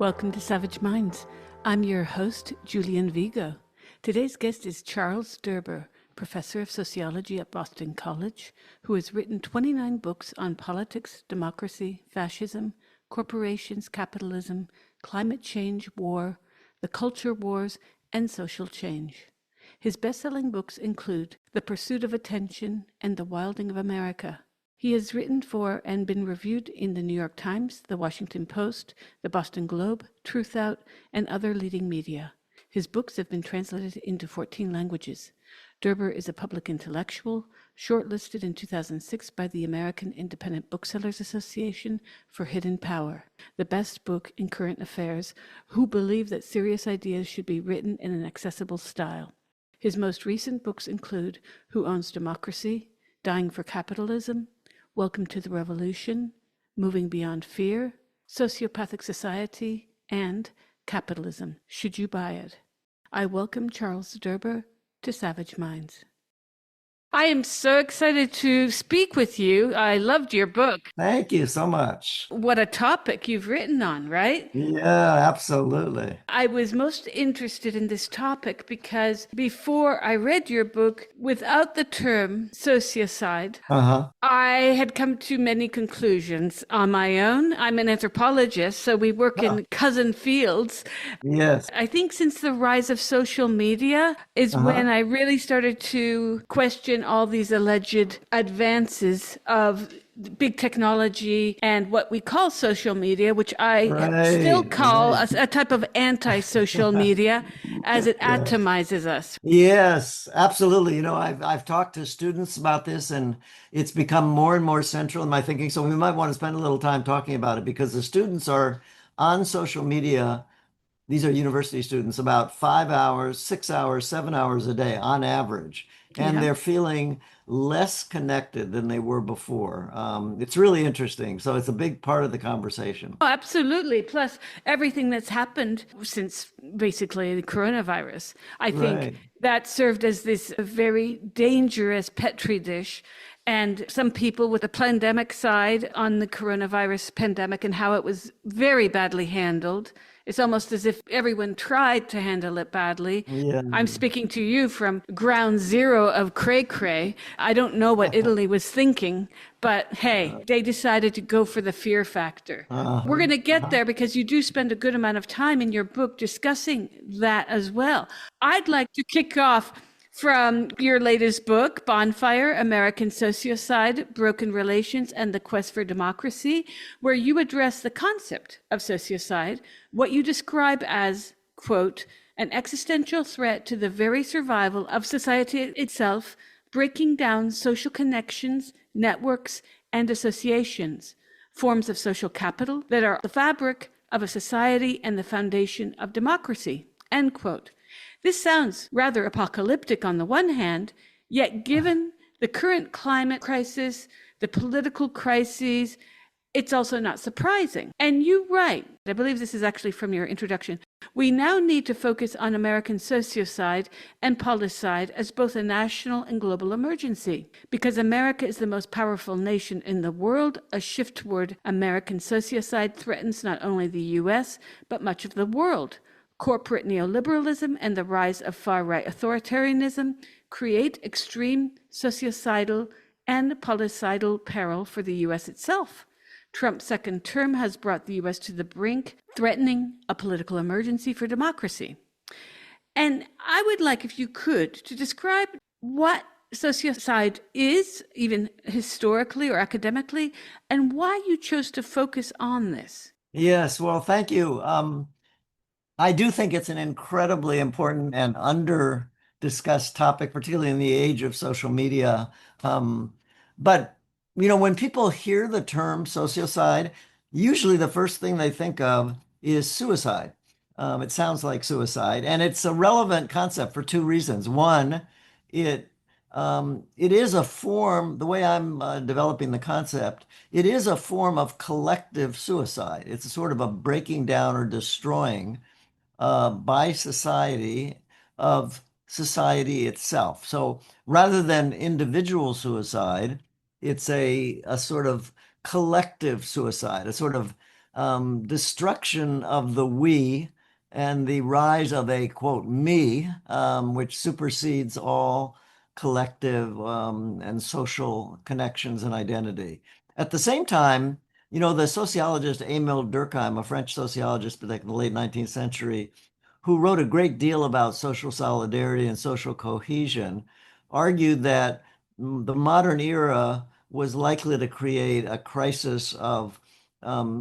Welcome to Savage Minds. I'm your host, Julian Vigo. Today's guest is Charles Derber, professor of sociology at Boston College, who has written 29 books on politics, democracy, fascism, corporations, capitalism, climate change, war, the culture wars, and social change. His best-selling books include The Pursuit of Attention and The Wilding of America. He has written for and been reviewed in the New York Times, the Washington Post, the Boston Globe, Truth Out, and other leading media. His books have been translated into 14 languages. Derber is a public intellectual, shortlisted in 2006 by the American Independent Booksellers Association for Hidden Power, the best book in current affairs, who believe that serious ideas should be written in an accessible style. His most recent books include Who Owns Democracy?, Dying for Capitalism, Welcome to the Revolution, Moving Beyond Fear, Sociopathic Society, and Capitalism, Should You Buy It? I welcome Charles Derber to Savage Minds. I am so excited to speak with you. I loved your book. Thank you so much. What a topic you've written on, right? Yeah, absolutely. I was most interested in this topic because before I read your book, without the term sociocide, I had come to many conclusions on my own. I'm an anthropologist, so we work in cousin fields. Yes. I think since the rise of social media is when I really started to question all these alleged advances of big technology and what we call social media, which I still call a type of anti-social media, as it atomizes us. Yes, absolutely. You know, I've talked to students about this, and it's become more and more central in my thinking. So we might want to spend a little time talking about it, because the students are on social media. These are university students, about 5 hours, 6 hours, 7 hours a day on average. And they're feeling less connected than they were before. It's really interesting. So it's a big part of the conversation. Oh, absolutely. Plus, everything that's happened since basically the coronavirus, I think that served as this very dangerous petri dish. And some people with the pandemic side on the coronavirus pandemic and how it was very badly handled. It's almost as if everyone tried to handle it badly. Yeah. I'm speaking to you from ground zero of cray-cray. I don't know what Italy was thinking, but hey, they decided to go for the fear factor. We're going to get there because you do spend a good amount of time in your book discussing that as well. I'd like to kick off from your latest book, Bonfire, American Sociocide, Broken Relations, and the Quest for Democracy, where you address the concept of sociocide, what you describe as, quote, an existential threat to the very survival of society itself, breaking down social connections, networks, and associations, forms of social capital that are the fabric of a society and the foundation of democracy, end quote. This sounds rather apocalyptic on the one hand, yet given the current climate crisis, the political crises, it's also not surprising. And you write, I believe this is actually from your introduction, we now need to focus on American sociocide and policide as both a national and global emergency. Because America is the most powerful nation in the world, a shift toward American sociocide threatens not only the U.S., but much of the world. Corporate neoliberalism and the rise of far-right authoritarianism create extreme sociocidal and policidal peril for the U.S. itself. Trump's second term has brought the U.S. to the brink, threatening a political emergency for democracy. And I would like, if you could, to describe what sociocide is, even historically or academically, and why you chose to focus on this. Yes, well, thank you. I do think it's an incredibly important and under-discussed topic, particularly in the age of social media. But, you know, when people hear the term sociocide, usually the first thing they think of is suicide. It sounds like suicide, and it's a relevant concept for two reasons. One, it is a form, the way I'm developing the concept, it is a form of collective suicide. It's a sort of a breaking down or destroying by society of society itself. So rather than individual suicide, it's a sort of collective suicide, a sort of destruction of the we and the rise of a quote me, which supersedes all collective and social connections and identity. At the same time, the sociologist Emile Durkheim, a French sociologist back in the late 19th century, who wrote a great deal about social solidarity and social cohesion, argued that the modern era was likely to create a crisis of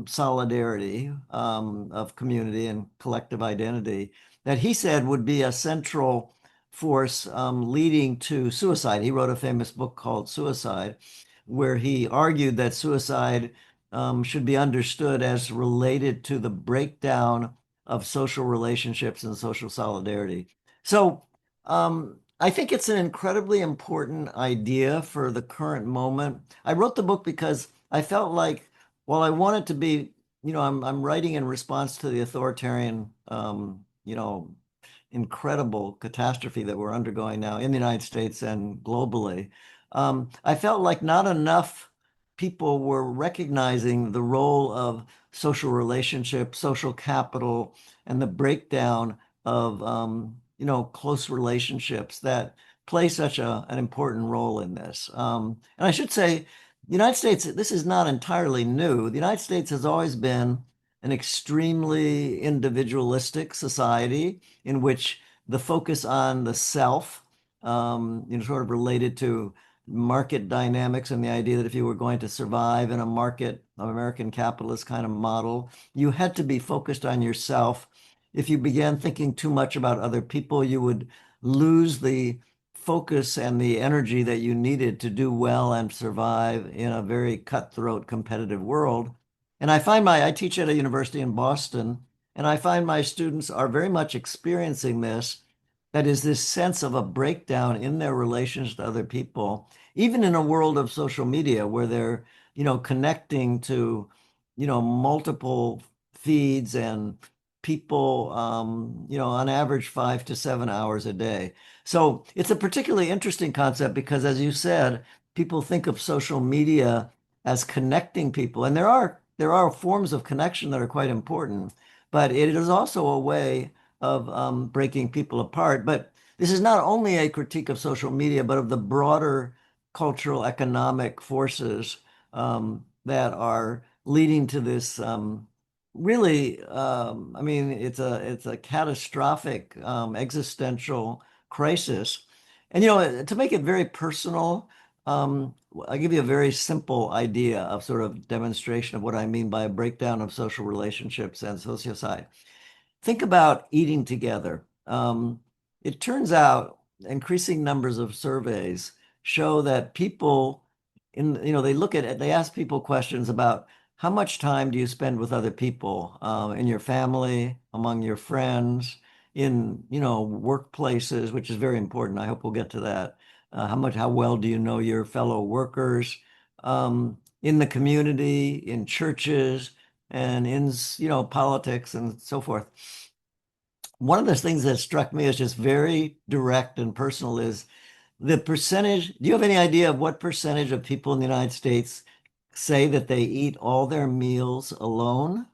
solidarity, of community and collective identity, that he said would be a central force leading to suicide. He wrote a famous book called Suicide, where he argued that suicide should be understood as related to the breakdown of social relationships and social solidarity. So I think it's an incredibly important idea for the current moment. I wrote the book because I felt like, while I want it to be, I'm writing in response to the authoritarian, incredible catastrophe that we're undergoing now in the United States and globally. I felt like not enough people were recognizing the role of social relationships, social capital, and the breakdown of close relationships that play such an important role in this. And I should say, the United States, this is not entirely new. The United States has always been an extremely individualistic society in which the focus on the self, sort of related to market dynamics and the idea that if you were going to survive in a market of American capitalist kind of model, you had to be focused on yourself. If you began thinking too much about other people, you would lose the focus and the energy that you needed to do well and survive in a very cutthroat competitive world. And I teach at a university in Boston, and I find my students are very much experiencing this. That is this sense of a breakdown in their relations to other people, even in a world of social media where they're, connecting to, multiple feeds and people, on average 5 to 7 hours a day. So it's a particularly interesting concept because, as you said, people think of social media as connecting people, and there are forms of connection that are quite important, but it is also a way of breaking people apart. But this is not only a critique of social media, but of the broader cultural economic forces that are leading to this really, I mean, it's a catastrophic existential crisis. And to make it very personal, I'll give you a very simple idea of sort of demonstration of what I mean by a breakdown of social relationships and sociocide. Think about eating together. It turns out increasing numbers of surveys show that people they ask people questions about how much time do you spend with other people, in your family, among your friends, in, workplaces, which is very important. I hope we'll get to that. How well do you know your fellow workers, in the community, in churches, and in, politics and so forth. One of the things that struck me as just very direct and personal is the percentage. Do you have any idea of what percentage of people in the United States say that they eat all their meals alone?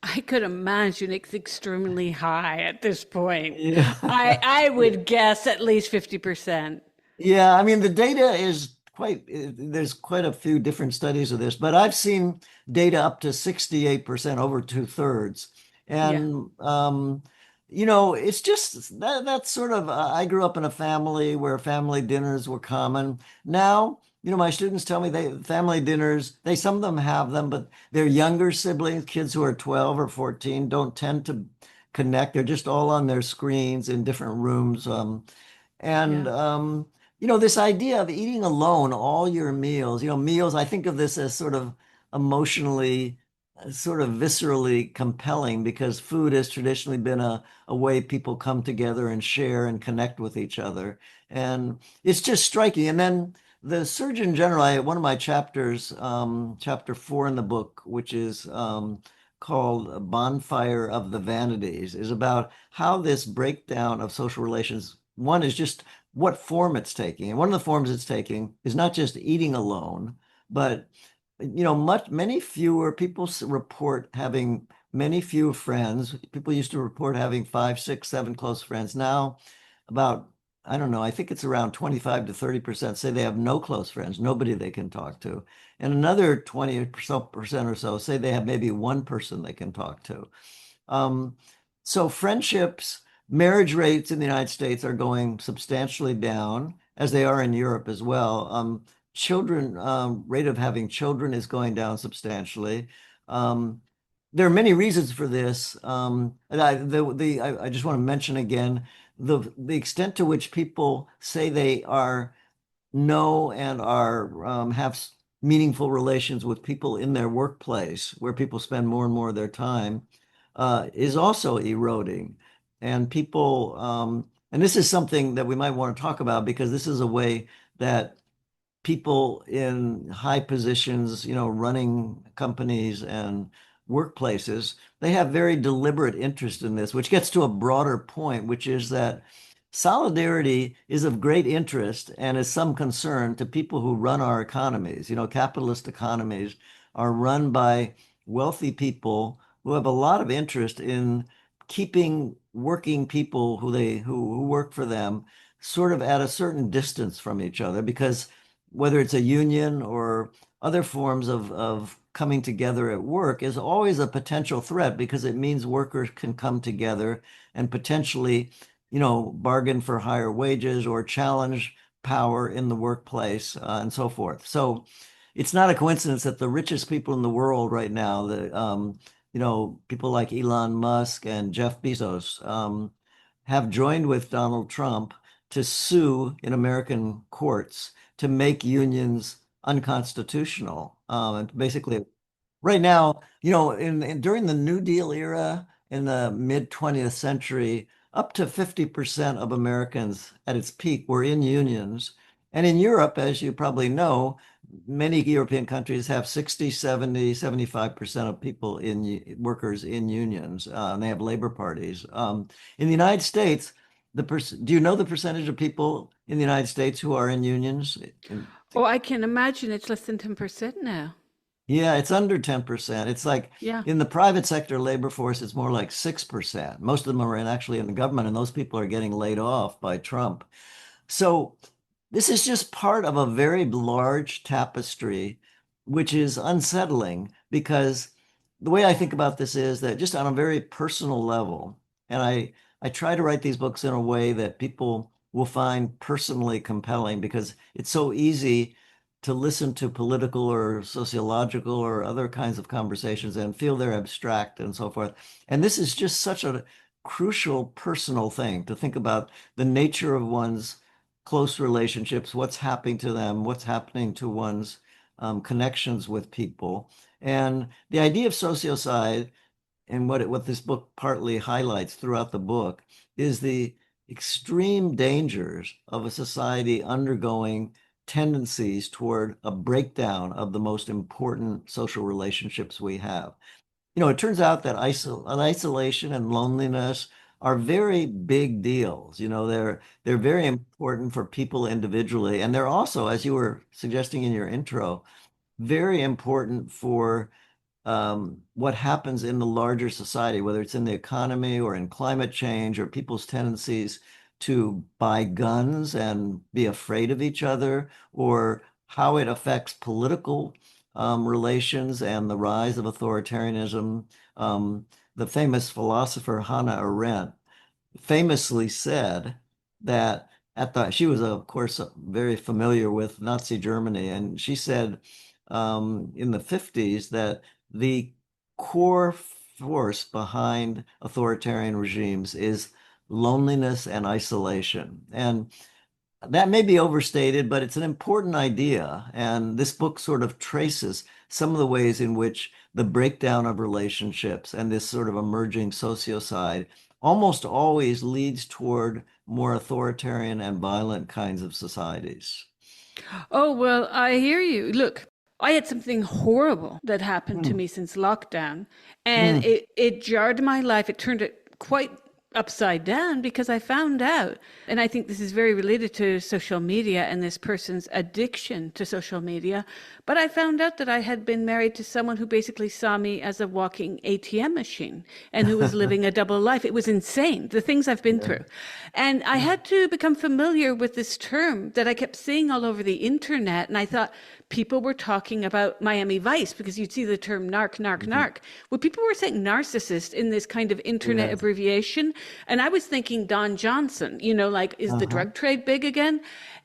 I could imagine it's extremely high at this point. I Yeah. I would guess at least 50%. Yeah, I mean, the data is there's quite a few different studies of this, but I've seen data up to 68%, over two-thirds. Yeah. And, it's just that's sort of, I grew up in a family where family dinners were common. Now, my students tell me family dinners, some of them have them, but their younger siblings, kids who are 12 or 14, don't tend to connect. They're just all on their screens in different rooms. And Yeah. this idea of eating alone all your meals, meals, I think of this as sort of emotionally, sort of viscerally compelling because food has traditionally been a way people come together and share and connect with each other. And it's just striking. And then the Surgeon General, one of my chapters, chapter 4 in the book, which is called Bonfire of the Vanities, is about how this breakdown of social relations, one is just what form it's taking. And one of the forms it's taking is not just eating alone, but many fewer people report having many fewer friends. People used to report having five, six, seven close friends. Now, about, I don't know, I think it's around 25 to 30% say they have no close friends, nobody they can talk to. And another 20% or so say they have maybe one person they can talk to. Um, so friendships, marriage rates in the United States are going substantially down, as they are in Europe as well. Children, rate of having children is going down substantially. Um, there are many reasons for this. And I just want to mention again the extent to which people say they are know and are have meaningful relations with people in their workplace, where people spend more and more of their time, is also eroding. And and this is something that we might want to talk about because this is a way that people in high positions, running companies and workplaces, they have very deliberate interest in this, which gets to a broader point, which is that solidarity is of great interest and is some concern to people who run our economies. Capitalist economies are run by wealthy people who have a lot of interest in keeping working people who work for them sort of at a certain distance from each other because whether it's a union or other forms of coming together at work is always a potential threat because it means workers can come together and potentially, bargain for higher wages or challenge power in the workplace, and so forth. So it's not a coincidence that the richest people in the world right now, people like Elon Musk and Jeff Bezos, have joined with Donald Trump to sue in American courts to make unions unconstitutional. And basically, right now, during the New Deal era in the mid 20th century, up to 50% of Americans at its peak were in unions. And in Europe, as you probably know, many European countries have 60, 70, 75% of people workers in unions, and they have labor parties. In the United States, do you know the percentage of people in the United States who are in unions? Oh, I can imagine it's less than 10% now. Yeah, it's under 10%. It's like Yeah. in the private sector labor force, it's more like 6%. Most of them are actually in the government, and those people are getting laid off by Trump. So this is just part of a very large tapestry, which is unsettling because the way I think about this is that just on a very personal level, and I try to write these books in a way that people will find personally compelling because it's so easy to listen to political or sociological or other kinds of conversations and feel they're abstract and so forth. And this is just such a crucial personal thing to think about the nature of one's close relationships, what's happening to them, what's happening to one's connections with people. And the idea of sociocide and what this book partly highlights throughout the book is the extreme dangers of a society undergoing tendencies toward a breakdown of the most important social relationships we have. It turns out that isolation and loneliness are very big deals. They're very important for people individually, and they're also, as you were suggesting in your intro, very important for what happens in the larger society, whether it's in the economy or in climate change or people's tendencies to buy guns and be afraid of each other, or how it affects political relations and the rise of authoritarianism. The famous philosopher Hannah Arendt famously said that she was, of course, very familiar with Nazi Germany, and she said in the 50s that the core force behind authoritarian regimes is loneliness and isolation. And that may be overstated, but it's an important idea. And this book sort of traces some of the ways in which the breakdown of relationships and this sort of emerging sociocide almost always leads toward more authoritarian and violent kinds of societies. Oh, well, I hear you. Look, I had something horrible that happened to Mm, me since lockdown, and mm, it jarred my life. It turned it quite upside down because I found out, and I think this is very related to social media and this person's addiction to social media, but I found out that I had been married to someone who basically saw me as a walking ATM machine and who was living a double life. It was insane, the things I've been through. And I had to become familiar with this term that I kept seeing all over the internet, and I thought people were talking about Miami Vice because you'd see the term narc. Well, people were saying narcissist in this kind of internet abbreviation. And I was thinking Don Johnson, like, is the drug trade big again?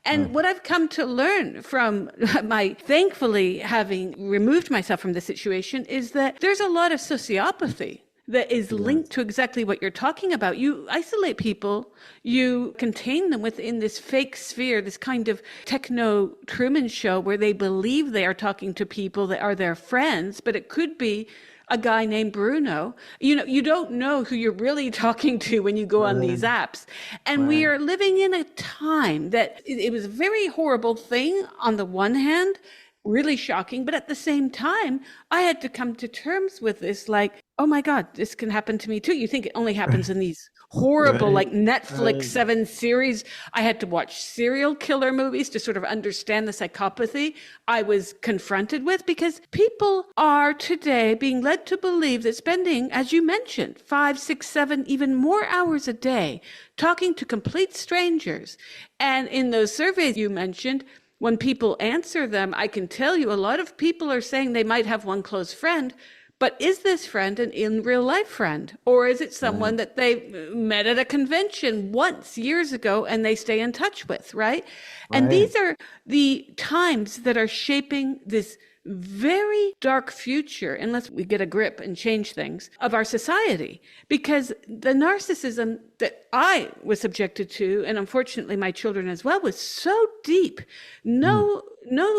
And what I've come to learn from my thankfully having removed myself from the situation is that there's a lot of sociopathy that is linked to exactly what you're talking about. You isolate people, you contain them within this fake sphere, this kind of techno Truman Show where they believe they are talking to people that are their friends, but it could be a guy named Bruno. You don't know who you're really talking to when you go on these apps. And we are living in a time that it was a very horrible thing on the one hand, really shocking, but at the same time, I had to come to terms with this, like, oh my God, this can happen to me too. You think it only happens in these horrible, like Netflix 7 series. I had to watch serial killer movies to sort of understand the psychopathy I was confronted with, because people are today being led to believe that spending, as you mentioned, 5, 6, 7, even more hours a day talking to complete strangers. And in those surveys you mentioned, when people answer them, I can tell you a lot of people are saying they might have one close friend, but is this friend an in real life friend? Or is it someone that they met at a convention once years ago and they stay in touch with, right? And these are the times that are shaping this very dark future, unless we get a grip and change things, of our society. Because the narcissism that I was subjected to, and unfortunately my children as well, was so deep. No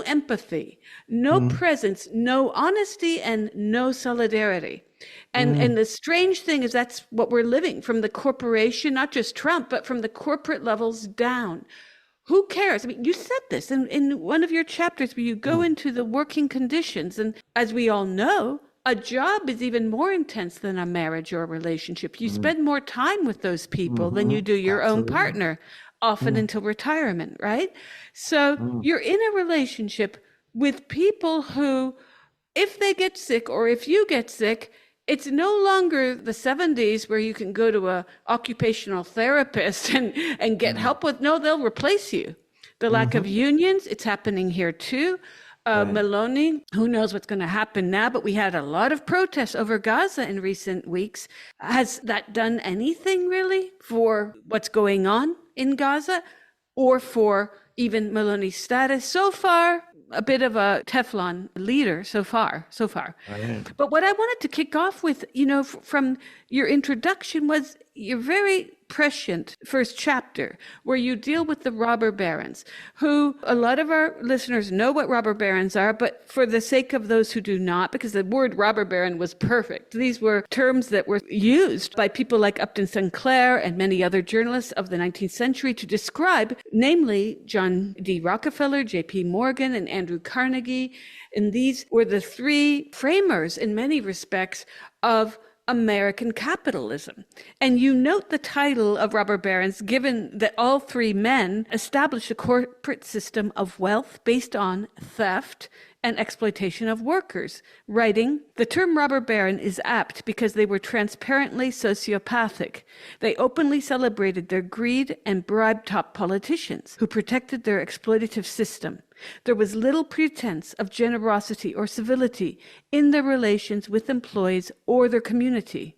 empathy, no presence, no honesty, and no solidarity. And the strange thing is that's what we're living from the corporation, not just Trump, but from the corporate levels down. Who cares? I mean, you said this in one of your chapters where you go into the working conditions. And as we all know, a job is even more intense than a marriage or a relationship. You spend more time with those people than you do your own partner, often until retirement, right? So you're in a relationship with people who, if they get sick or if you get sick, it's no longer the 70s where you can go to a occupational therapist and get help with. No, they'll replace you. The lack of unions, it's happening here too. Meloni, who knows what's going to happen now, but we had a lot of protests over Gaza in recent weeks. Has that done anything really for what's going on in Gaza or for even Meloni's status? So far, a bit of a Teflon leader so far. But what I wanted to kick off with, from your introduction was your very prescient first chapter where you deal with the robber barons, who a lot of our listeners know what robber barons are, but for the sake of those who do not, because the word robber baron was perfect. These were terms that were used by people like Upton Sinclair and many other journalists of the 19th century to describe, namely John D. Rockefeller, J.P. Morgan, and Andrew Carnegie. And these were the three framers in many respects of American capitalism. And you note the title of robber barons, given that all three men established a corporate system of wealth based on theft and exploitation of workers, writing, "The term robber baron is apt because they were transparently sociopathic. They openly celebrated their greed and bribed top politicians who protected their exploitative system. There was little pretense of generosity or civility in their relations with employees or their community."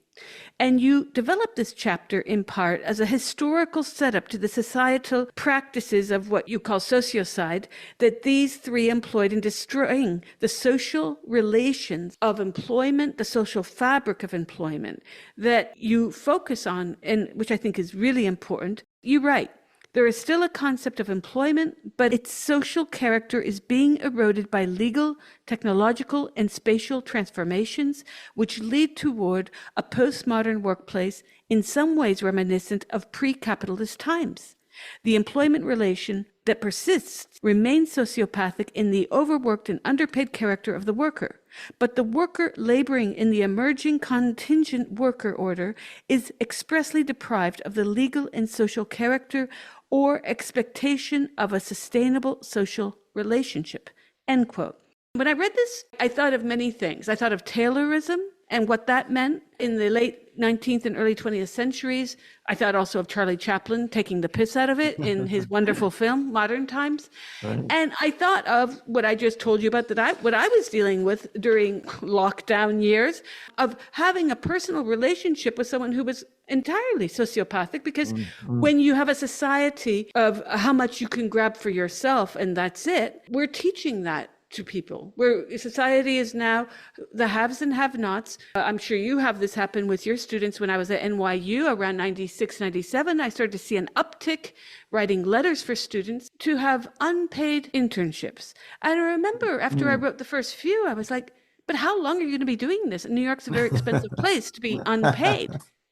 And you developed this chapter in part as a historical setup to the societal practices of what you call sociocide that these three employed in destroying the social relations of employment, the social fabric of employment that you focus on, and which I think is really important. You write, "There is still a concept of employment, but its social character is being eroded by legal, technological, and spatial transformations, which lead toward a postmodern workplace in some ways reminiscent of pre-capitalist times. The employment relation that persists remains sociopathic in the overworked and underpaid character of the worker. But the worker laboring in the emerging contingent worker order is expressly deprived of the legal and social character or expectation of a sustainable social relationship. End quote. When I read this, I thought of many things. I thought of Taylorism and what that meant in the late 19th and early 20th centuries. I thought also of Charlie Chaplin taking the piss out of it in his wonderful film, Modern Times. Right. And I thought of what I just told you about, what I was dealing with during lockdown years, of having a personal relationship with someone who was entirely sociopathic, because when you have a society of how much you can grab for yourself and that's it, we're teaching that to people, where society is now the haves and have-nots. I'm sure you have this happen with your students. When I was at NYU around 96, 97, I started to see an uptick writing letters for students to have unpaid internships. And I remember after I wrote the first few, I was like, but how long are you going to be doing this? And New York's a very expensive place to be unpaid.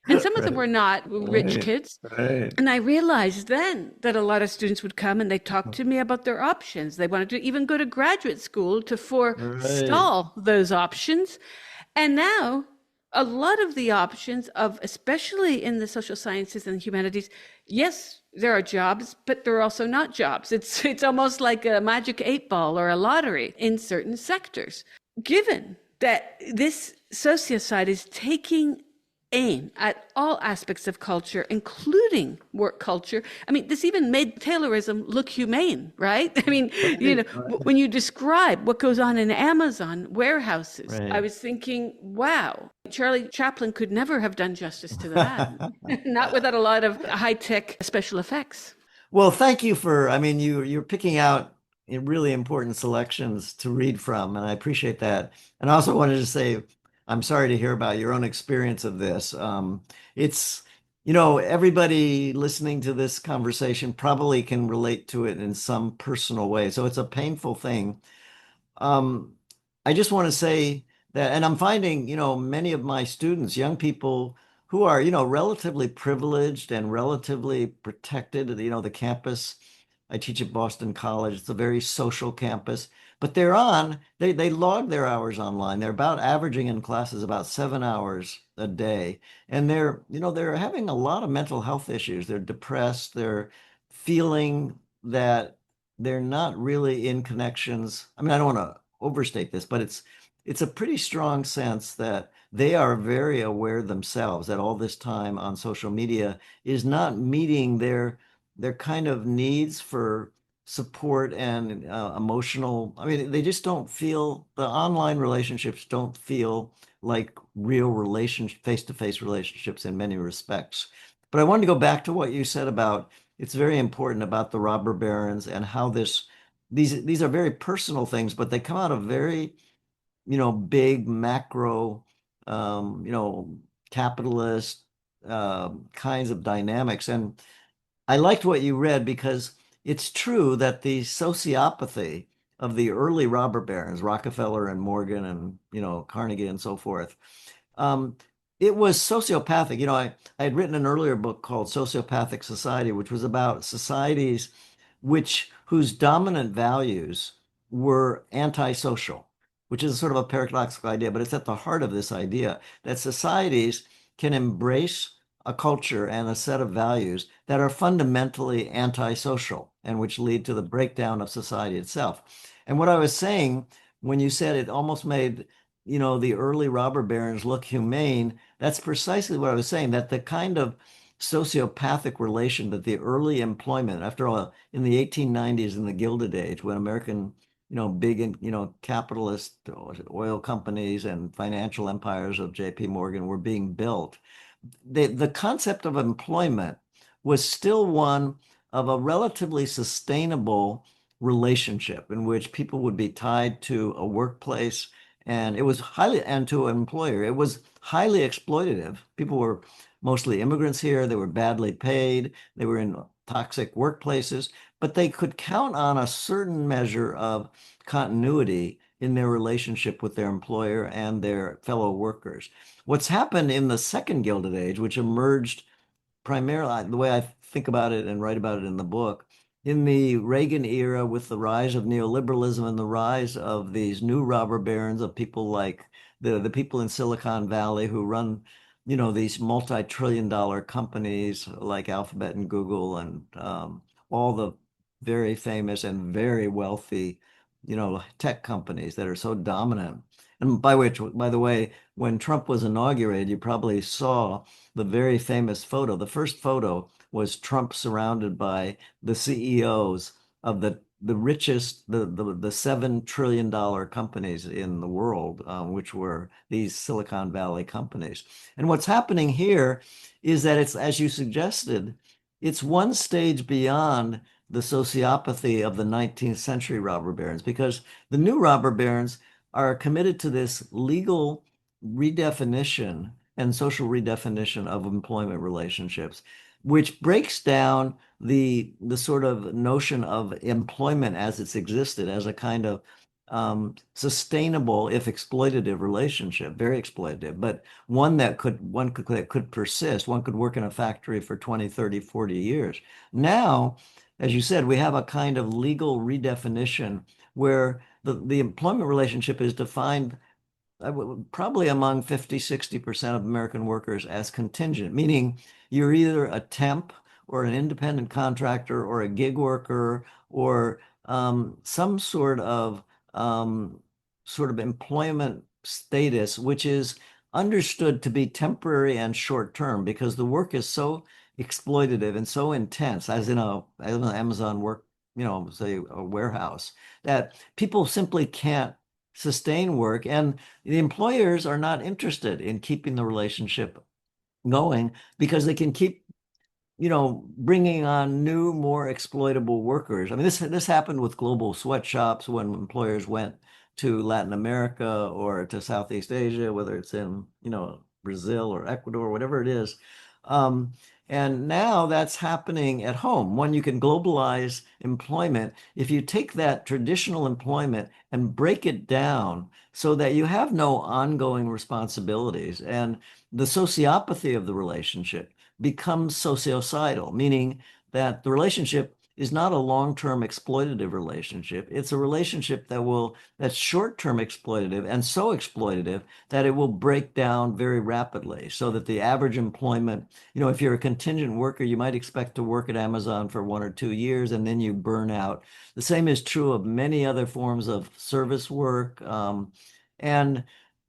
And some of them were not rich kids. Right. And I realized then that a lot of students would come and they talked to me about their options. They wanted to even go to graduate school to forestall those options. And now a lot of the options of, especially in the social sciences and humanities, yes, there are jobs, but there are also not jobs. It's almost like a magic 8-ball or a lottery in certain sectors. Given that this sociocide is taking aim at all aspects of culture, including work culture. I mean, this even made Taylorism look humane, right? I mean, when you describe what goes on in Amazon warehouses, I was thinking, wow, Charlie Chaplin could never have done justice to that, not without a lot of high-tech special effects. Well, thank you you're picking out really important selections to read from, and I appreciate that. And I also wanted to say, I'm sorry to hear about your own experience of this. It's, everybody listening to this conversation probably can relate to it in some personal way. So it's a painful thing. I just want to say that, and I'm finding, many of my students, young people who are, relatively privileged and relatively protected, the campus. I teach at Boston College. It's a very social campus, but they log their hours online. They're about averaging in classes about 7 hours a day. And they're having a lot of mental health issues. They're depressed. They're feeling that they're not really in connections. I mean, I don't want to overstate this, but it's a pretty strong sense that they are very aware themselves that all this time on social media is not meeting their kind of needs for support and emotional. I mean, they just don't feel, the online relationships don't feel like real face-to-face relationships in many respects. But I wanted to go back to what you said about, it's very important about the robber barons and how these are very personal things, but they come out of very, big macro, capitalist kinds of dynamics. And I liked what you read because it's true that the sociopathy of the early robber barons, Rockefeller and Morgan and, Carnegie and so forth, it was sociopathic. I had written an earlier book called Sociopathic Society, which was about societies whose dominant values were antisocial, which is sort of a paradoxical idea, but it's at the heart of this idea that societies can embrace a culture and a set of values that are fundamentally antisocial and which lead to the breakdown of society itself. And what I was saying when you said it almost made, the early robber barons look humane, that's precisely what I was saying, that the kind of sociopathic relation that the early employment, after all, in the 1890s in the Gilded Age, when American, big, capitalist oil companies and financial empires of J.P. Morgan were being built, the concept of employment was still one of a relatively sustainable relationship in which people would be tied to a workplace, and to an employer. It was highly exploitative. People were mostly immigrants here. They were badly paid. They were in toxic workplaces, but they could count on a certain measure of continuity in their relationship with their employer and their fellow workers. What's happened in the second Gilded Age, which emerged primarily, the way I think about it and write about it in the book, in the Reagan era with the rise of neoliberalism and the rise of these new robber barons of people like the people in Silicon Valley who run, these multi-trillion dollar companies like Alphabet and Google and all the very famous and very wealthy, tech companies that are so dominant. And by the way, when Trump was inaugurated, you probably saw the very famous photo. The first photo was Trump surrounded by the CEOs of the richest, the $7 trillion companies in the world, which were these Silicon Valley companies. And what's happening here is that it's, as you suggested, it's one stage beyond the sociopathy of the 19th century robber barons, because the new robber barons are committed to this legal redefinition and social redefinition of employment relationships, which breaks down the sort of notion of employment as it's existed as a kind of sustainable, if exploitative relationship, very exploitative, but that could persist. One could work in a factory for 20, 30, 40 years. Now, as you said, we have a kind of legal redefinition where the employment relationship is defined probably among 50, 60% of American workers as contingent, meaning you're either a temp or an independent contractor or a gig worker or some sort of employment status, which is understood to be temporary and short term because the work is so exploitative and so intense, as in an Amazon work, say a warehouse, that people simply can't sustain work, and the employers are not interested in keeping the relationship going because they can keep bringing on new, more exploitable workers. I mean, this happened with global sweatshops when employers went to Latin America or to Southeast Asia, whether it's in, Brazil or Ecuador, whatever it is. And now that's happening at home. When you can globalize employment, if you take that traditional employment and break it down so that you have no ongoing responsibilities and the sociopathy of the relationship becomes sociocidal, meaning that the relationship is not a long-term exploitative relationship. It's a relationship that's short-term exploitative and so exploitative that it will break down very rapidly so that the average employment, if you're a contingent worker, you might expect to work at Amazon for 1 or 2 years and then you burn out. The same is true of many other forms of service work. And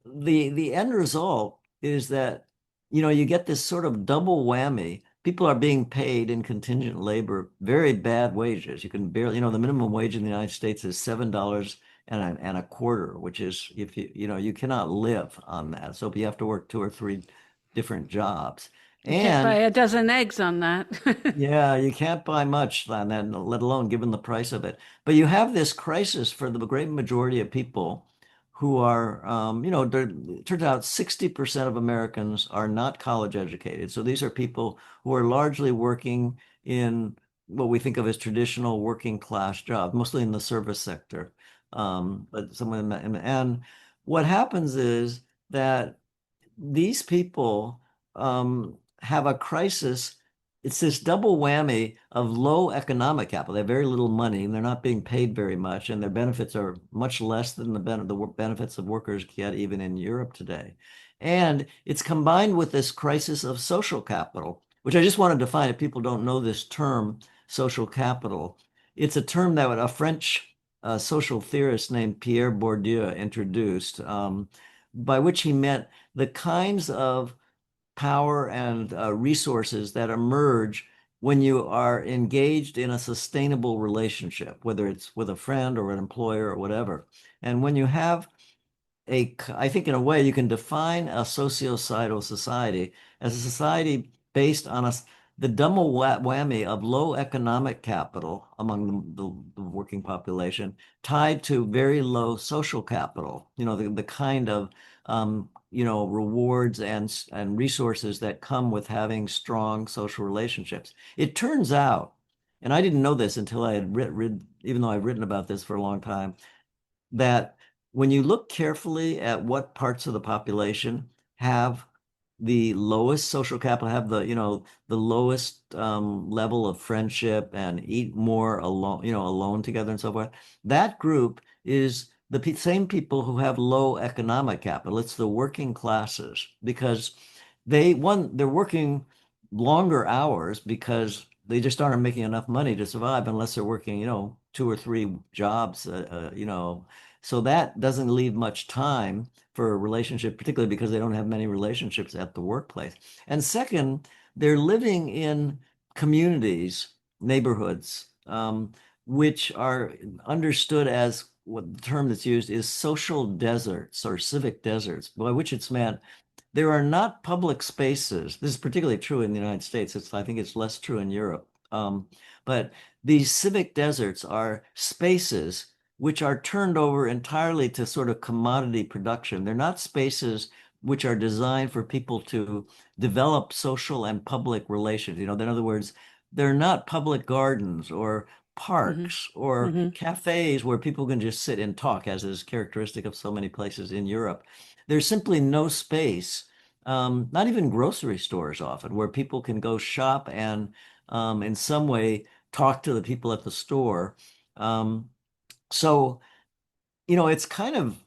the end result is that you get this sort of double whammy. People are being paid in contingent labor very bad wages. You can barely, the minimum wage in the United States is $7 and a quarter, which is if you cannot live on that. So you have to work two or three different jobs. You can't buy And a dozen eggs on that. yeah, you can't buy much on that, let alone given the price of it. But you have this crisis for the great majority of people who are, it turns out 60% of Americans are not college educated. So these are people who are largely working in what we think of as traditional working class jobs, mostly in the service sector. But some of them, and what happens is that these people have a crisis. It's this double whammy of low economic capital. They have very little money and they're not being paid very much, and their benefits are much less than the benefits of workers get even in Europe today. And it's combined with this crisis of social capital, which I just want to define if people don't know this term, social capital. It's a term that a French social theorist named Pierre Bourdieu introduced, by which he meant the kinds of power and resources that emerge when you are engaged in a sustainable relationship, whether it's with a friend or an employer or whatever. And when you have I think in a way you can define a sociocidal society as a society based on the double whammy of low economic capital among the working population tied to very low social capital, the kind of rewards and resources that come with having strong social relationships. It turns out, and I didn't know this until I had read, even though I've written about this for a long time, that when you look carefully at what parts of the population have the lowest social capital, have the lowest level of friendship and eat more alone, alone together and so forth. That group is the same people who have low economic capital. It's the working classes because they're working longer hours because they just aren't making enough money to survive unless they're working, two or three jobs, so that doesn't leave much time for a relationship, particularly because they don't have many relationships at the workplace. And second, they're living in communities, neighborhoods, which are understood as what the term that's used is social deserts or civic deserts, by which it's meant there are not public spaces. This is particularly true in the United States. I think it's less true in Europe. But these civic deserts are spaces which are turned over entirely to sort of commodity production. They're not spaces which are designed for people to develop social and public relations. In other words, they're not public gardens or Hmm. parks or Hmm. cafes where people can just sit and talk, as is characteristic of so many places in Europe. There's simply no space, not even grocery stores often, where people can go shop and in some way talk to the people at the store. So it's kind of,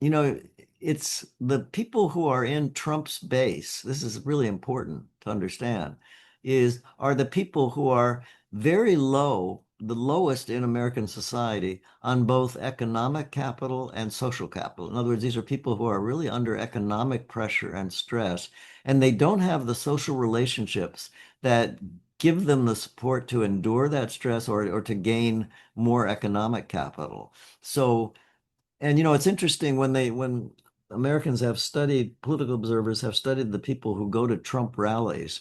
you know, it's the people who are in Trump's base. This is really important to understand, are the people who are very low, the lowest in American society on both economic capital and social capital. In other words, these are people who are really under economic pressure and stress, and they don't have the social relationships that give them the support to endure that stress or to gain more economic capital. So, and it's interesting when Americans have studied, political observers have studied the people who go to Trump rallies.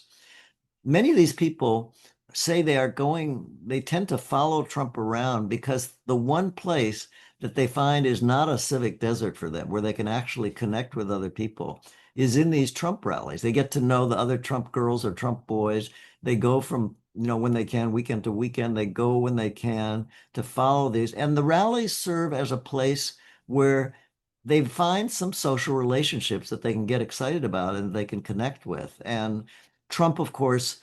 Many of these people say they tend to follow Trump around because the one place that they find is not a civic desert for them, where they can actually connect with other people, is in these Trump rallies. They get to know the other Trump girls or Trump boys. They go from, when they can, weekend to weekend, they go when they can to follow these. And the rallies serve as a place where they find some social relationships that they can get excited about and they can connect with. And Trump, of course,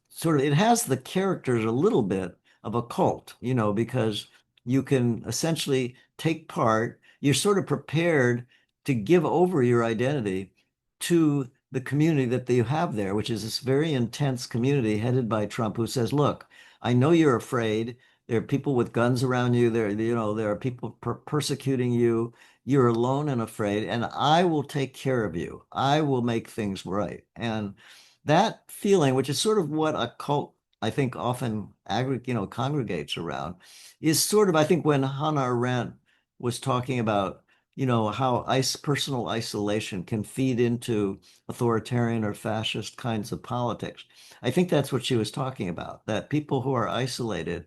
sort of, it has the characters a little bit of a cult, because you can essentially take part, you're sort of prepared to give over your identity to the community that you have there, which is this very intense community headed by Trump, who says, look, I know you're afraid. There are people with guns around you. There are people persecuting you. You're alone and afraid, and I will take care of you. I will make things right. And that feeling, which is sort of what a cult, I think, often congregates around, is sort of, I think, when Hannah Arendt was talking about, how personal isolation can feed into authoritarian or fascist kinds of politics. I think that's what she was talking about, that people who are isolated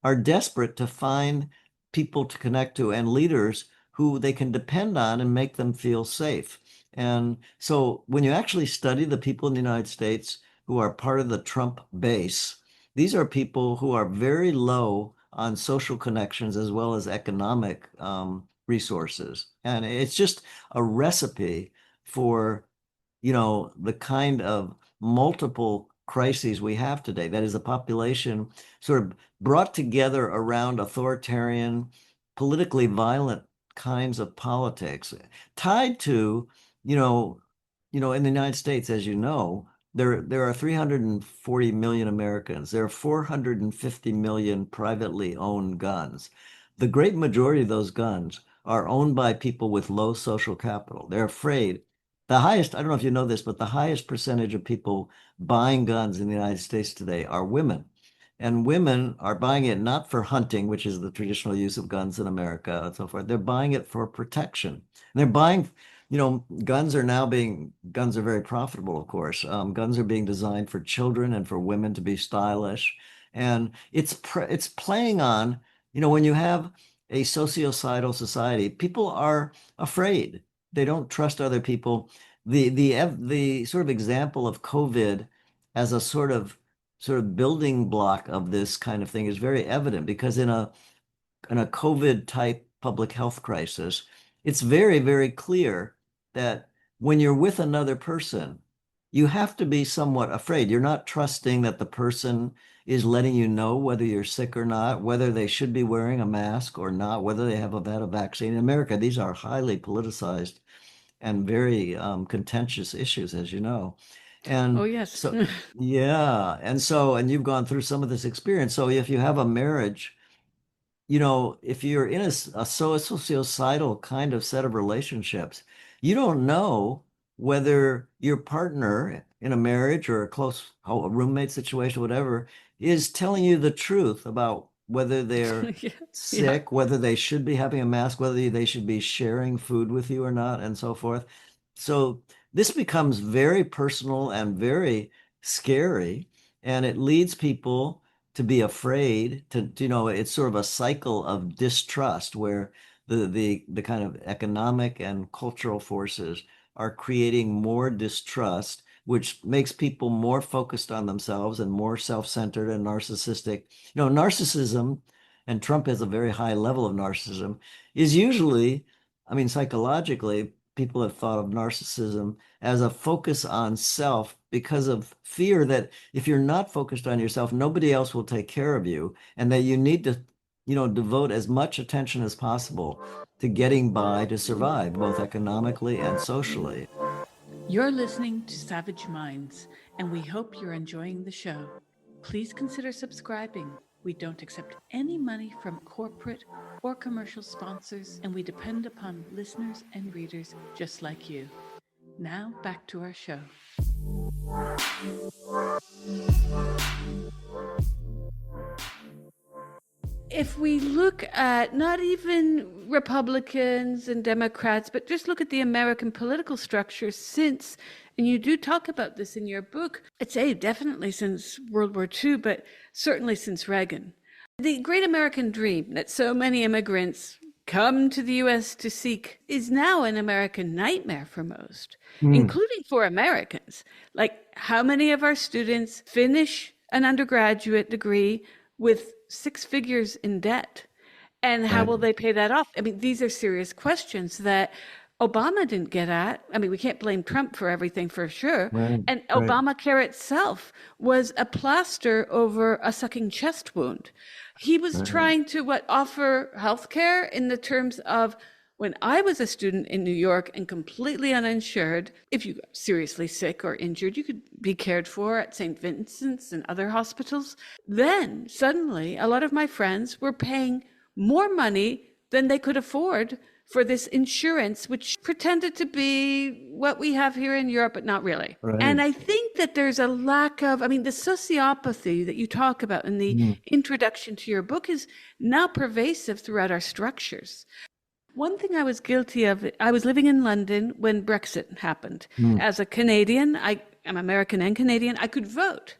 are desperate to find people to connect to and leaders who they can depend on and make them feel safe. And so when you actually study the people in the United States who are part of the Trump base, these are people who are very low on social connections as well as economic resources. And it's just a recipe for the kind of multiple crises we have today. That is, a population sort of brought together around authoritarian, politically violent kinds of politics, tied to, in the United States, as you know, there are 340 million Americans. There are 450 million privately owned guns. The great majority of those guns are owned by people with low social capital. They're afraid. The highest, I don't know if you know this, but the highest percentage of people buying guns in the United States today are women. And women are buying it not for hunting, which is the traditional use of guns in America and so forth. They're buying it for protection. And they're buying, guns are very profitable, of course. Guns are being designed for children and for women to be stylish. And it's playing on, when you have a sociocidal society, people are afraid. They don't trust other people. The sort of example of COVID as a sort of building block of this kind of thing is very evident, because in a COVID type public health crisis, it's very, very clear that when you're with another person, you have to be somewhat afraid. You're not trusting that the person is letting you know whether you're sick or not, whether they should be wearing a mask or not, whether they have had a vaccine. In America, these are highly politicized and very contentious issues, as you know. Oh, And yes. so, yeah. And you've gone through some of this experience. So if you have a marriage, if you're in a sociocidal kind of set of relationships, you don't know whether your partner in a marriage or a close a roommate situation, whatever, is telling you the truth about whether they're Yeah. Yeah. sick, whether they should be having a mask, whether they should be sharing food with you or not, and so forth. So this becomes very personal and very scary, and it leads people to be afraid it's sort of a cycle of distrust where the kind of economic and cultural forces are creating more distrust, which makes people more focused on themselves and more self-centered and narcissistic. Narcissism, and Trump has a very high level of narcissism, is usually, I mean, psychologically, people have thought of narcissism as a focus on self because of fear that if you're not focused on yourself, nobody else will take care of you, and that you need to, devote as much attention as possible to getting by to survive, both economically and socially. You're listening to Savage Minds, and we hope you're enjoying the show. Please consider subscribing. We don't accept any money from corporate or commercial sponsors, and we depend upon listeners and readers just like you. Now, back to our show. If we look at not even Republicans and Democrats, but just look at the American political structure since, and you do talk about this in your book, I'd say definitely since World War II, but certainly since Reagan. The great American dream that so many immigrants come to the US to seek is now an American nightmare for most, including for Americans. Like, how many of our students finish an undergraduate degree with 6 figures in debt? And how will they pay that off? I mean, these are serious questions that Obama didn't get at. I mean, we can't blame Trump for everything for sure. Right, And right. Obamacare itself was a plaster over a sucking chest wound. He was trying to offer healthcare in the terms of, when I was a student in New York and completely uninsured, if you got seriously sick or injured, you could be cared for at St. Vincent's and other hospitals. Then suddenly, a lot of my friends were paying more money than they could afford for this insurance, which pretended to be what we have here in Europe, but not really. Right. And I think that there's a lack of, I mean, the sociopathy that you talk about in the introduction to your book is now pervasive throughout our structures. One thing I was guilty of, I was living in London when Brexit happened. As a Canadian, I'm American and Canadian, I could vote.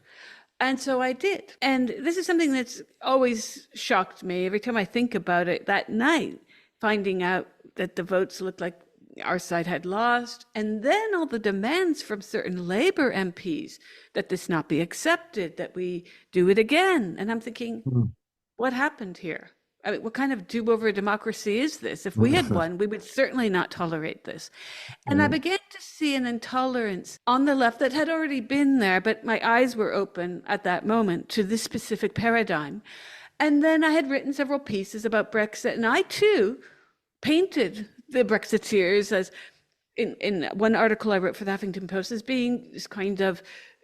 And so I did. And this is something that's always shocked me every time I think about it. That night, finding out that the votes looked like our side had lost, and then all the demands from certain Labour MPs that this not be accepted, that we do it again. And I'm thinking, what happened here? I mean, what kind of do-over democracy is this? If we had won, we would certainly not tolerate this. And I began to see an intolerance on the left that had already been there, but my eyes were open at that moment to this specific paradigm. And then I had written several pieces about Brexit, and I too painted the Brexiteers as, in one article I wrote for the Huffington Post, as being this kind of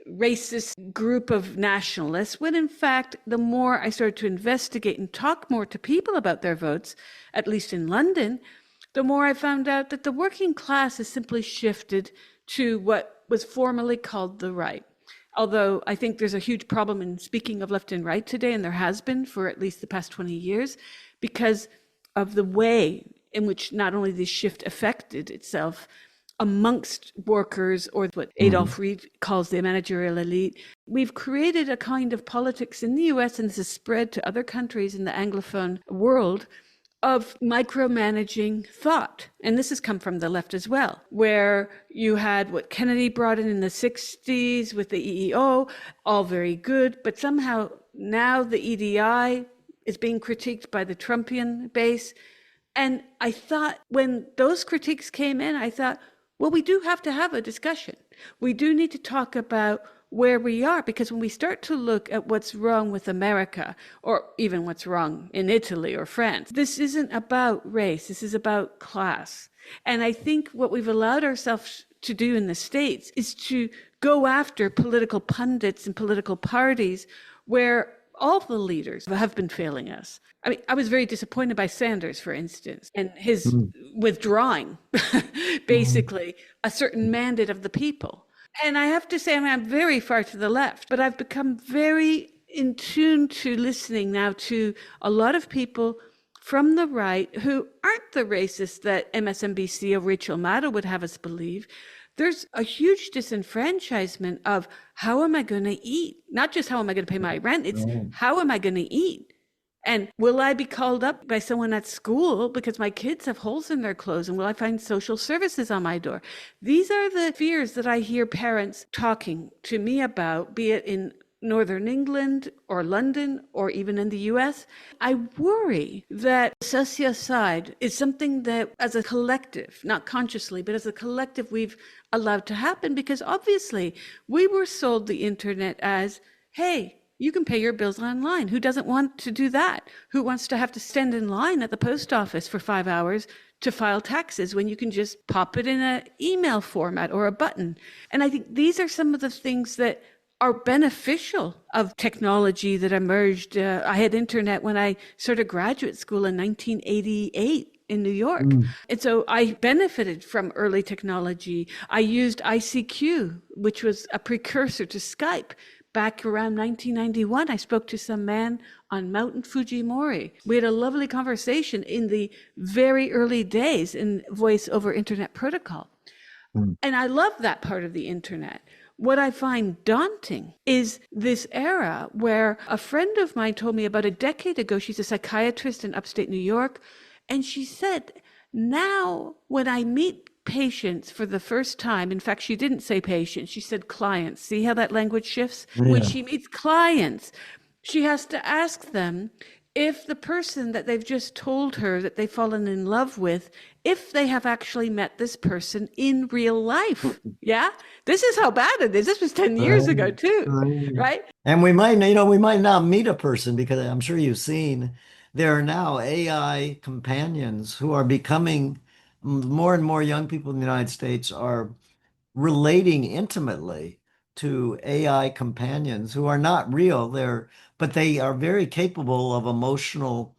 racist group of nationalists, when in fact, the more I started to investigate and talk more to people about their votes, at least in London, the more I found out that the working class has simply shifted to what was formerly called the right. Although I think there's a huge problem in speaking of left and right today, and there has been for at least the past 20 years, because of the way in which not only this shift affected itself amongst workers, or what Adolf Reed calls the managerial elite. We've created a kind of politics in the US, and this has spread to other countries in the Anglophone world, of micromanaging thought. And this has come from the left as well, where you had what Kennedy brought in the 60s with the EEO, all very good, but somehow now the EDI is being critiqued by the Trumpian base. And I thought, when those critiques came in, I thought, well, we do have to have a discussion. We do need to talk about where we are, because when we start to look at what's wrong with America, or even what's wrong in Italy or France, this isn't about race, this is about class. And I think what we've allowed ourselves to do in the States is to go after political pundits and political parties where all the leaders have been failing us. I mean, I was very disappointed by Sanders, for instance, and his Mm. withdrawing Mm. basically a certain mandate of the people. And I have to say, I mean, I'm very far to the left, but I've become very in tune to listening now to a lot of people from the right who aren't the racists that MSNBC or Rachel Maddow would have us believe. There's a huge disenfranchisement of how am I going to eat? Not just how am I going to pay my rent, it's Right. how am I going to eat? And will I be called up by someone at school because my kids have holes in their clothes? And will I find social services on my door? These are the fears that I hear parents talking to me about, be it in Northern England or London or even in the US. I worry that sociocide is something that as a collective, not consciously, but as a collective, we've allowed to happen because obviously we were sold the internet as, hey, you can pay your bills online. Who doesn't want to do that? Who wants to have to stand in line at the post office for 5 hours to file taxes when you can just pop it in an email format or a button? And I think these are some of the things that are beneficial of technology that emerged. I had internet when I started graduate school in 1988 in New York. Mm. And so I benefited from early technology. I used ICQ, which was a precursor to Skype. Back around 1991, I spoke to some man on Mountain Fujimori. We had a lovely conversation in the very early days in voice over internet protocol. Mm. And I love that part of the internet. What I find daunting is this era where a friend of mine told me about a decade ago, she's a psychiatrist in upstate New York, and she said, now when I meet patients for the first time, in fact, she didn't say patients, she said clients. See how that language shifts? When Yeah. she meets clients, she has to ask them if the person that they've just told her that they've fallen in love with, if they have actually met this person in real life. Yeah? This is how bad it is. This was 10 years Right. ago, too, Right. right? And we might, we might not meet a person because I'm sure you've seen there are now AI companions who are becoming more and more young people in the United States are relating intimately to AI companions who are not real. But they are very capable of emotional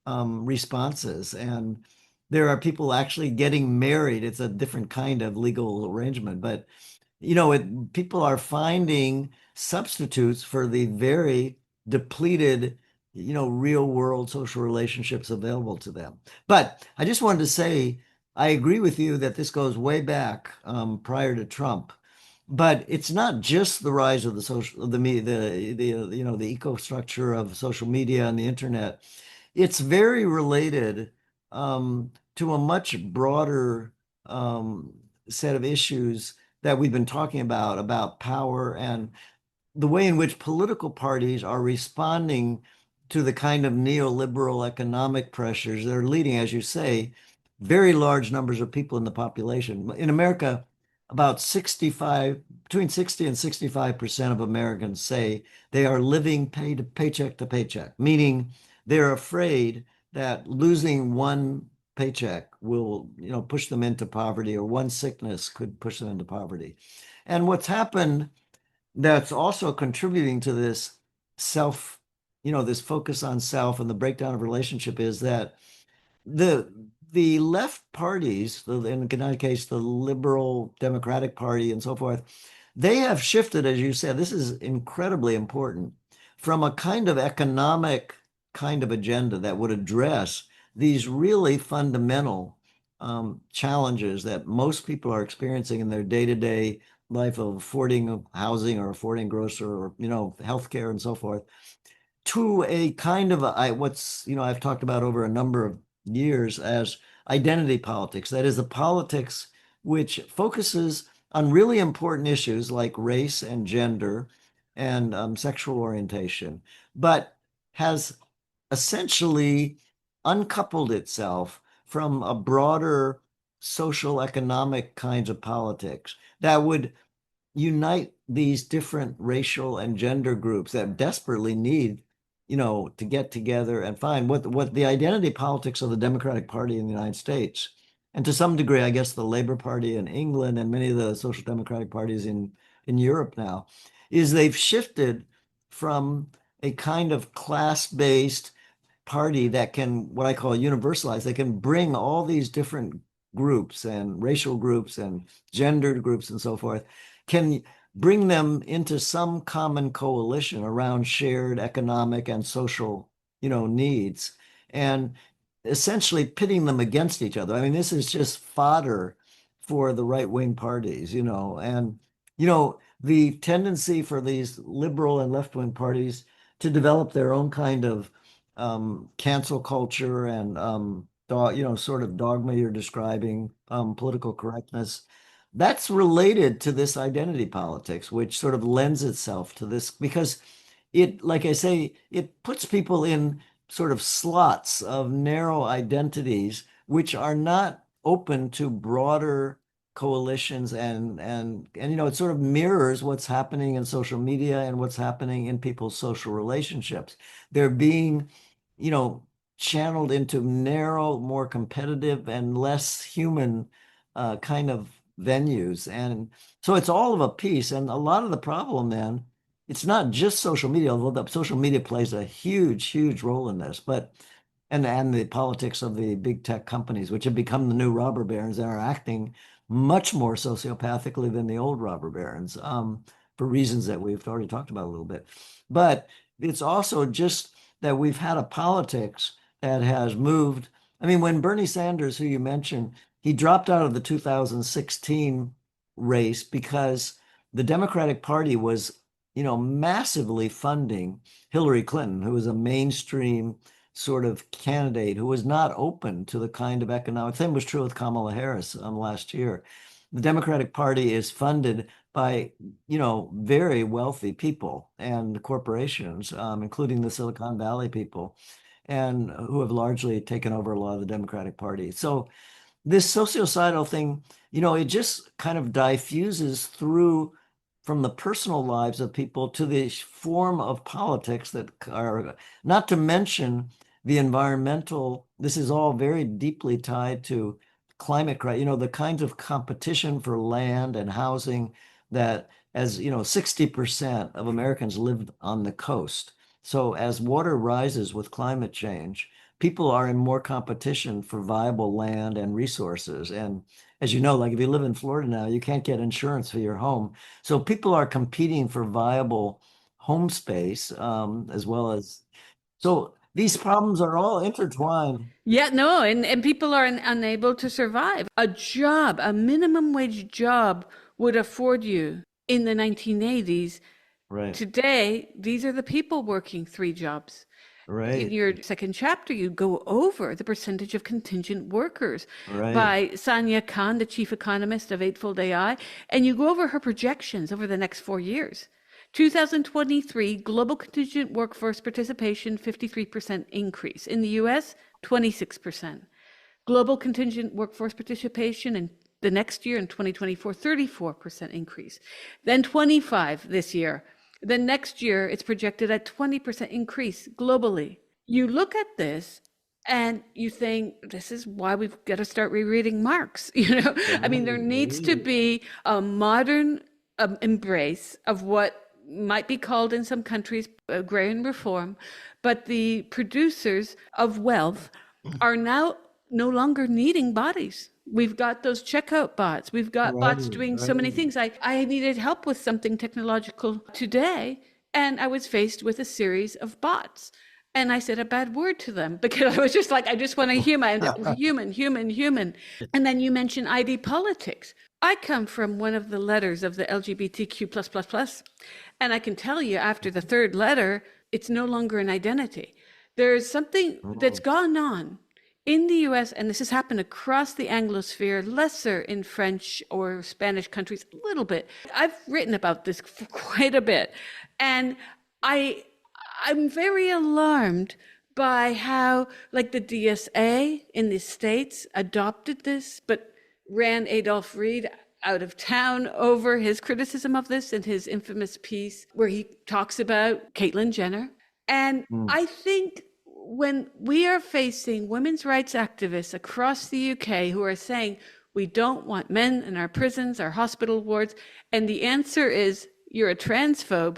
responses. And there are people actually getting married. It's a different kind of legal arrangement, but people are finding substitutes for the very depleted, real world social relationships available to them. But I just wanted to say, I agree with you that this goes way back prior to Trump. But it's not just the rise of the social, the eco structure of social media and the internet. It's very related to a much broader set of issues that we've been talking about power and the way in which political parties are responding to the kind of neoliberal economic pressures that are leading, as you say, very large numbers of people in the population. In America, about 65, between 60 and 65% of Americans say they are living paycheck to paycheck, meaning they're afraid that losing one paycheck will, push them into poverty, or one sickness could push them into poverty. And what's happened that's also contributing to this self, this focus on self and the breakdown of relationship is that the the left parties, in the United case, the Liberal Democratic Party and so forth, they have shifted, as you said, this is incredibly important, from a kind of economic kind of agenda that would address these really fundamental challenges that most people are experiencing in their day-to-day life of affording housing or affording grocery or, healthcare and so forth, to a kind of I've talked about over a number of years as identity politics. That is, a politics which focuses on really important issues like race and gender and sexual orientation, but has essentially uncoupled itself from a broader social economic kinds of politics that would unite these different racial and gender groups that desperately need, to get together and find what the identity politics of the Democratic Party in the United States, and to some degree, I guess the Labor Party in England and many of the social democratic parties in Europe now, is they've shifted from a kind of class-based party that can, what I call universalize, they can bring all these different groups and racial groups and gendered groups and so forth, can bring them into some common coalition around shared economic and social, needs, and essentially pitting them against each other. I mean, this is just fodder for the right-wing parties, and the tendency for these liberal and left-wing parties to develop their own kind of cancel culture and sort of dogma you're describing, political correctness. That's related to this identity politics, which sort of lends itself to this because like I say, it puts people in sort of slots of narrow identities, which are not open to broader coalitions and it sort of mirrors what's happening in social media and what's happening in people's social relationships. They're being you know, channeled into narrow, more competitive and less human kind of venues. And so it's all of a piece. And a lot of the problem then, it's not just social media, although the social media plays a huge, huge role in this, but and the politics of the big tech companies, which have become the new robber barons and are acting much more sociopathically than the old robber barons, for reasons that we've already talked about a little bit. But it's also just that we've had a politics that has moved. I mean, when Bernie Sanders, who you mentioned, he dropped out of the 2016 race because the Democratic Party was, massively funding Hillary Clinton, who was a mainstream sort of candidate who was not open to the kind of economic. Same was true with Kamala Harris last year. The Democratic Party is funded by, very wealthy people and corporations, including the Silicon Valley people, and who have largely taken over a lot of the Democratic Party. So this sociocidal thing, it just kind of diffuses through from the personal lives of people to the form of politics that are, not to mention the environmental, this is all very deeply tied to climate crisis, the kinds of competition for land and housing that, as 60% of Americans live on the coast. So as water rises with climate change, people are in more competition for viable land and resources. And as you know, like if you live in Florida now, you can't get insurance for your home. So people are competing for viable home space, as well as, so these problems are all intertwined. Yeah, no, and people are unable to survive. A job, a minimum wage job would afford you in the 1980s. Right, Today, these are the people working three jobs. In right, your second chapter, you go over the percentage of contingent workers right. by Sanya Khan, the chief economist of Eightfold AI, and you go over her projections over the next 4 years. 2023, global contingent workforce participation, 53% increase. In the US, 26%. Global contingent workforce participation in the next year in 2024, 34% increase. Then 25 this year. The next year, it's projected at 20% increase globally. You look at this and you think, this is why we've got to start rereading Marx. I mean, there needs to be a modern embrace of what might be called in some countries agrarian reform, but the producers of wealth are now no longer needing bodies. We've got those checkout bots. We've got Right, bots doing so many right. things. I needed help with something technological today, and I was faced with a series of bots. And I said a bad word to them because I was just like, I just want a human, human, human, human. And then you mentioned ID politics. I come from one of the letters of the LGBTQ+++, and I can tell you after the third letter, it's no longer an identity. There's something that's Oh, gone on in the US, and this has happened across the Anglosphere, lesser in French or Spanish countries, a little bit. I've written about this for quite a bit, and I I'm very alarmed by how, like the DSA in the States adopted this, but ran Adolph Reed out of town over his criticism of this in his infamous piece where he talks about Caitlyn Jenner. And Mm. I think when we are facing women's rights activists across the UK who are saying, we don't want men in our prisons, our hospital wards, and the answer is, you're a transphobe,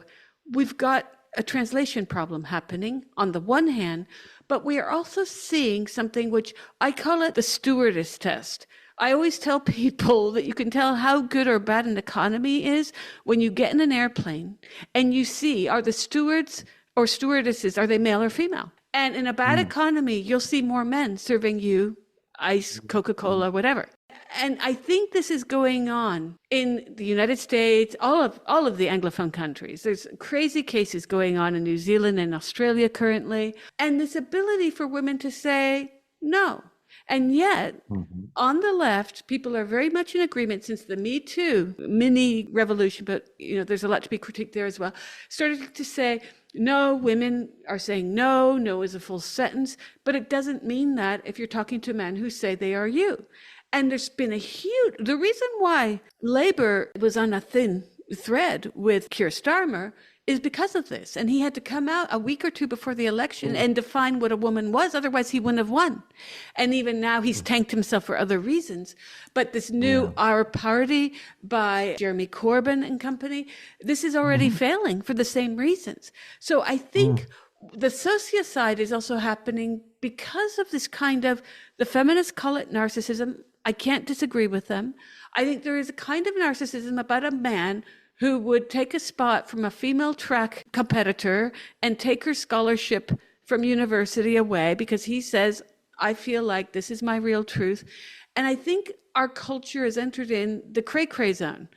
we've got a translation problem happening on the one hand, but we are also seeing something which I call it the stewardess test. I always tell people that you can tell how good or bad an economy is when you get in an airplane and you see, are the stewards or stewardesses, are they male or female? And in a bad Mm. economy, you'll see more men serving you ice, Coca-Cola, whatever. And I think this is going on in the United States, all of the Anglophone countries. There's crazy cases going on in New Zealand and Australia currently. And this ability for women to say no. And yet, Mhm. on the left, people are very much in agreement since the Me Too mini revolution, but there's a lot to be critiqued there as well, started to say, no, women are saying no, no is a full sentence, but it doesn't mean that if you're talking to men who say they are you. And there's been the reason why Labour was on a thin thread with Keir Starmer is because of this. And he had to come out a week or two before the election and define what a woman was. Otherwise, he wouldn't have won. And even now, he's tanked himself for other reasons. But this new Our Party by Jeremy Corbyn and company, this is already failing for the same reasons. So I think the sociocide is also happening because of this kind of, the feminists call it narcissism. I can't disagree with them. I think there is a kind of narcissism about a man who would take a spot from a female track competitor and take her scholarship from university away because he says, I feel like this is my real truth. And I think our culture has entered in the cray-cray zone.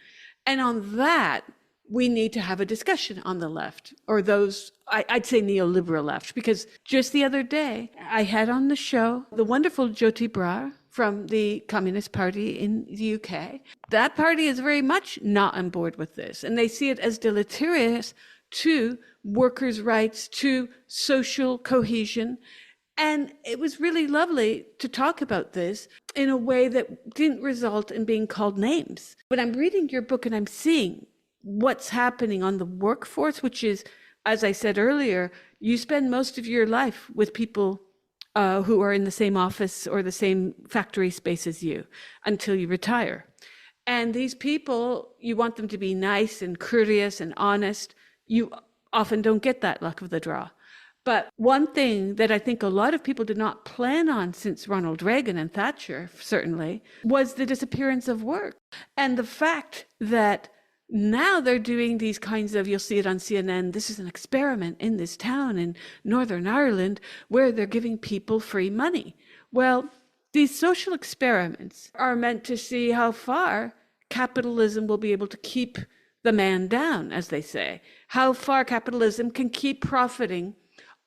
And on that, we need to have a discussion on the left, or those, I'd say neoliberal left, because just the other day, I had on the show the wonderful Jyoti Brar from the Communist Party in the UK. That party is very much not on board with this, and they see it as deleterious to workers' rights, to social cohesion. And it was really lovely to talk about this in a way that didn't result in being called names. But I'm reading your book and I'm seeing what's happening on the workforce, which is, as I said earlier, you spend most of your life with people who are in the same office or the same factory space as you until you retire. And these people, you want them to be nice and courteous and honest. You often don't get that luck of the draw. But one thing that I think a lot of people did not plan on since Ronald Reagan and Thatcher, certainly, was the disappearance of work. And the fact that now they're doing these kinds of, you'll see it on CNN, this is an experiment in this town in Northern Ireland where they're giving people free money. Well, these social experiments are meant to see how far capitalism will be able to keep the man down, as they say, how far capitalism can keep profiting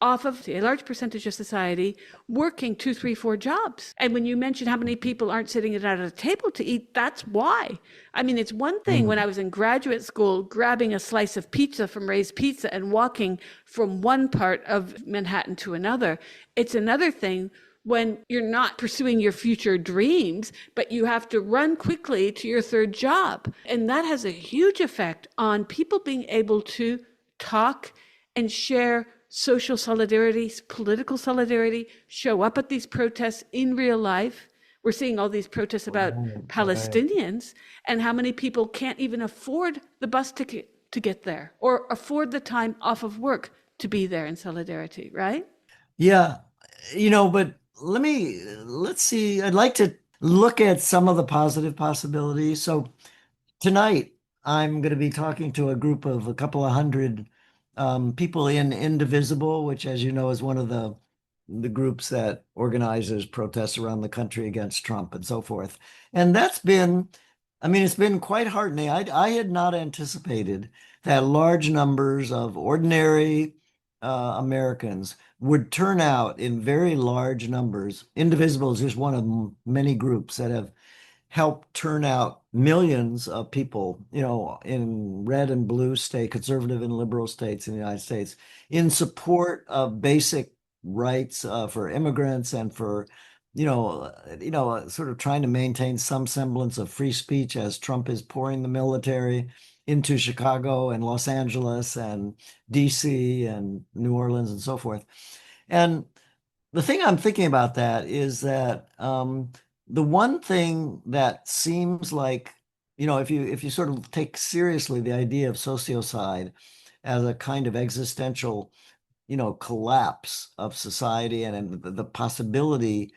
off of a large percentage of society working 2, 3, 4 jobs. And when you mention how many people aren't sitting at a table to eat, that's why. I mean, it's one thing when I was in graduate school, grabbing a slice of pizza from Ray's Pizza and walking from one part of Manhattan to another. It's another thing when you're not pursuing your future dreams, but you have to run quickly to your third job. And that has a huge effect on people being able to talk and share social solidarity, political solidarity, show up at these protests in real life. We're seeing all these protests about Palestinians and how many people can't even afford the bus ticket to get there or afford the time off of work to be there in solidarity, right? Yeah, but let's see. I'd like to look at some of the positive possibilities. So tonight, I'm going to be talking to a group of a couple of hundred people in Indivisible, which, as you know, is one of the groups that organizes protests around the country against Trump and so forth. And it's been quite heartening. I had not anticipated that large numbers of ordinary Americans would turn out in very large numbers. Indivisible is just one of many groups that have helped turn out millions of people, in red and blue state, conservative and liberal states in the United States, in support of basic rights for immigrants and for sort of trying to maintain some semblance of free speech as Trump is pouring the military into Chicago and Los Angeles and DC and New Orleans and so forth. And the thing I'm thinking about that is that the one thing that seems like, if you sort of take seriously the idea of sociocide as a kind of existential, collapse of society and the possibility,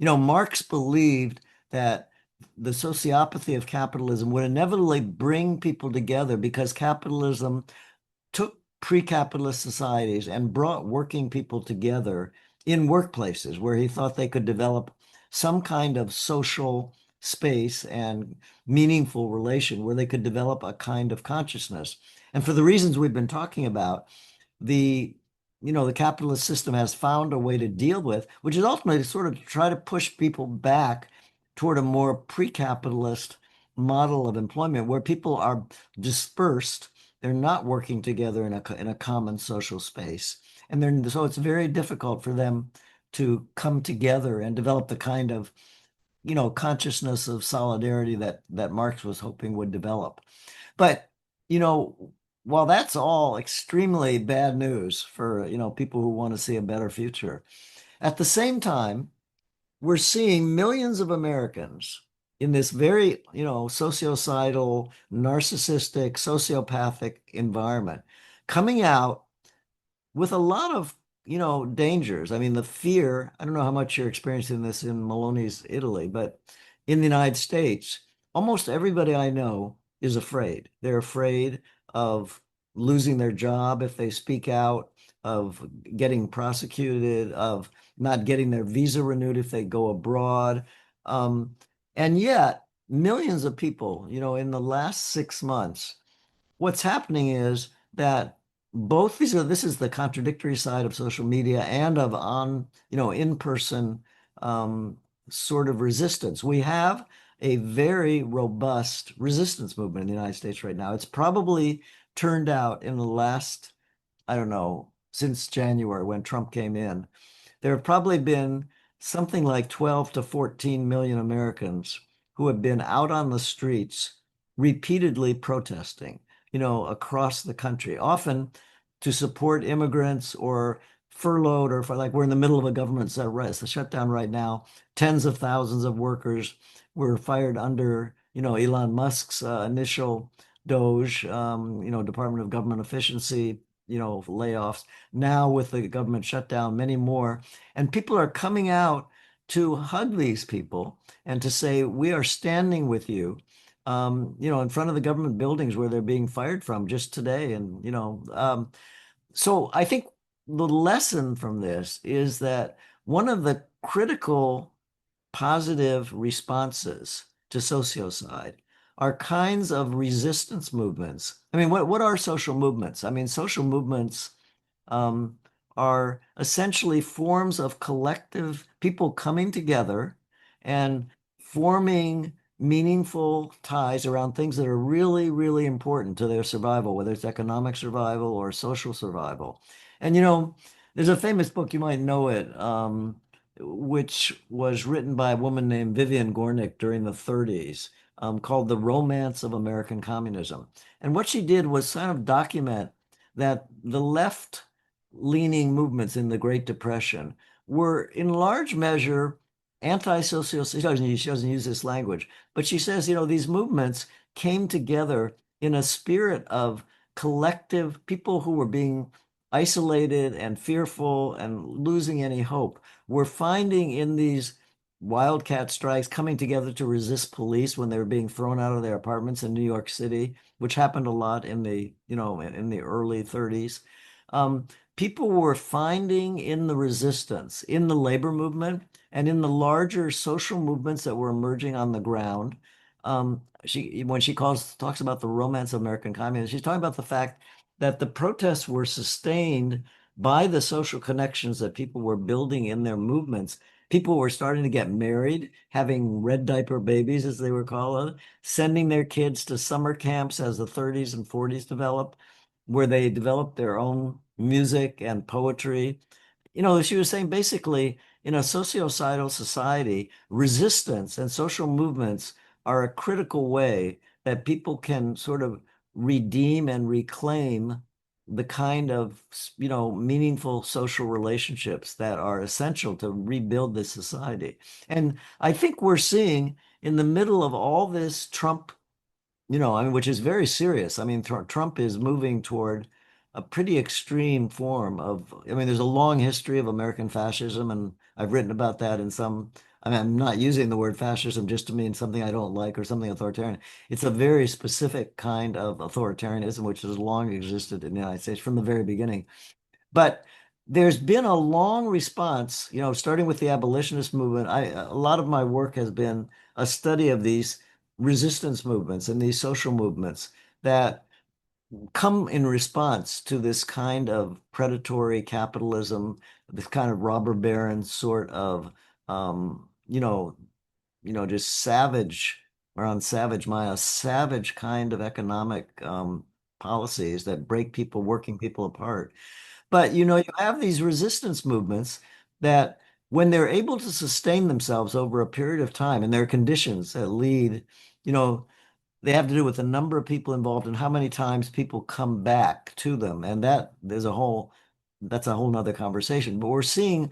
Marx believed that the sociopathy of capitalism would inevitably bring people together because capitalism took pre-capitalist societies and brought working people together in workplaces where he thought they could develop some kind of social space and meaningful relation where they could develop a kind of consciousness. And for the reasons we've been talking about, the the capitalist system has found a way to deal with, which is ultimately to sort of try to push people back toward a more pre-capitalist model of employment where people are dispersed. They're not working together in a common social space. And so it's very difficult for them to come together and develop the kind of, consciousness of solidarity that Marx was hoping would develop. But, you know, while that's all extremely bad news for, people who want to see a better future, at the same time, we're seeing millions of Americans in this very, sociocidal, narcissistic, sociopathic environment coming out with a lot of, dangers. I mean, the fear, I don't know how much you're experiencing this in Maloney's Italy, but in the United States, almost everybody I know is afraid. They're afraid of losing their job if they speak out, of getting prosecuted, of not getting their visa renewed if they go abroad. Um, and yet, millions of people, in the last 6 months, what's happening is that this is the contradictory side of social media and of in-person sort of resistance. We have a very robust resistance movement in the United States right now. It's probably turned out in the last, I don't know, since January when Trump came in, there have probably been something like 12 to 14 million Americans who have been out on the streets repeatedly protesting, across the country, often to support immigrants or furloughed or for like we're in the middle of a government shutdown right now. Tens of thousands of workers were fired under, Elon Musk's initial Doge, Department of Government Efficiency, layoffs. Now with the government shutdown, many more. And people are coming out to hug these people and to say, we are standing with you, in front of the government buildings where they're being fired from just today. And, so I think the lesson from this is that one of the critical positive responses to sociocide are kinds of resistance movements. I mean, what are social movements? I mean, social movements um, are essentially forms of collective people coming together and forming meaningful ties around things that are really, really important to their survival, whether it's economic survival or social survival. And, there's a famous book, you might know it, which was written by a woman named Vivian Gornick during the 30s, called The Romance of American Communism. And what she did was kind of document that the left leaning movements in the Great Depression were in large measure anti-social. She doesn't use this language, but she says, these movements came together in a spirit of collective people who were being isolated and fearful and losing any hope were finding in these wildcat strikes coming together to resist police when they were being thrown out of their apartments in New York City, which happened a lot in the early 30s. People were finding in the resistance, in the labor movement, and in the larger social movements that were emerging on the ground. When she talks about the romance of American communism, she's talking about the fact that the protests were sustained by the social connections that people were building in their movements. People were starting to get married, having red diaper babies, as they were called, sending their kids to summer camps as the 30s and 40s developed, where they developed their own music and poetry. She was saying basically, in a sociocidal society, resistance and social movements are a critical way that people can sort of redeem and reclaim the kind of, meaningful social relationships that are essential to rebuild this society. And I think we're seeing in the middle of all this Trump, I mean, which is very serious. I mean, Trump is moving toward a pretty extreme form of, I mean, there's a long history of American fascism, and I've written about that in some, I mean, I'm not using the word fascism just to mean something I don't like or something authoritarian. It's a very specific kind of authoritarianism, which has long existed in the United States from the very beginning. But there's been a long response, starting with the abolitionist movement. A lot of my work has been a study of these resistance movements and these social movements that come in response to this kind of predatory capitalism, this kind of robber baron sort of, um, you know, just savage or on savage mind, a savage kind of economic policies that break people, working people apart. But you have these resistance movements that when they're able to sustain themselves over a period of time and there are conditions that lead, you know, they have to do with the number of people involved and how many times people come back to them. And that's a whole nother conversation. But we're seeing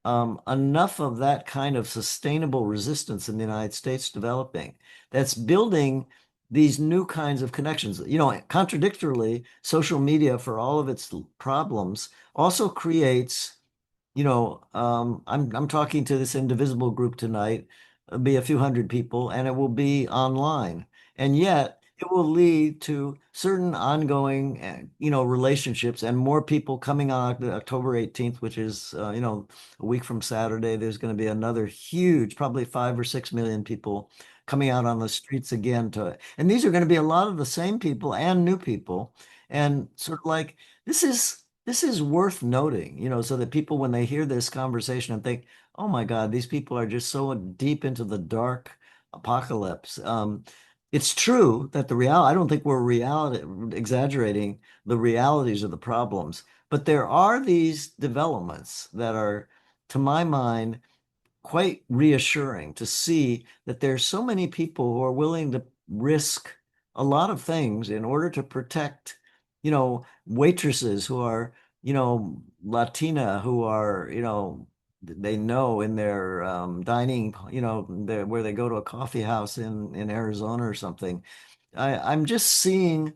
enough of that kind of sustainable resistance in the United States developing that's building these new kinds of connections. Contradictorily, social media, for all of its problems, also creates I'm talking to this indivisible group tonight. It'll be a few hundred people, and it will be online. And yet, it will lead to certain ongoing, relationships and more people coming on October 18th, which is, a week from Saturday. There's going to be another huge, probably 5 or 6 million people coming out on the streets again and these are going to be a lot of the same people and new people. And sort of like, this is worth noting, so that people, when they hear this conversation and think, oh my God, these people are just so deep into the dark apocalypse. It's true that I don't think we're exaggerating the realities of the problems, but there are these developments that are, to my mind, quite reassuring to see that there's so many people who are willing to risk a lot of things in order to protect, waitresses who are, Latina, who are, they know in their dining, where they go to a coffee house in Arizona or something. I'm just seeing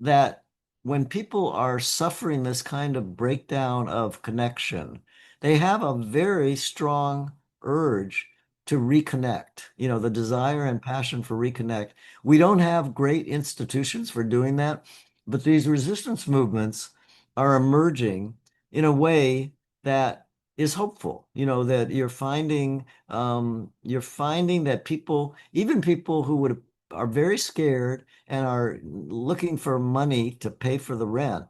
that when people are suffering this kind of breakdown of connection, they have a very strong urge to reconnect, the desire and passion for reconnect. We don't have great institutions for doing that, but these resistance movements are emerging in a way that is hopeful, that you're finding that people, even people who are very scared and are looking for money to pay for the rent,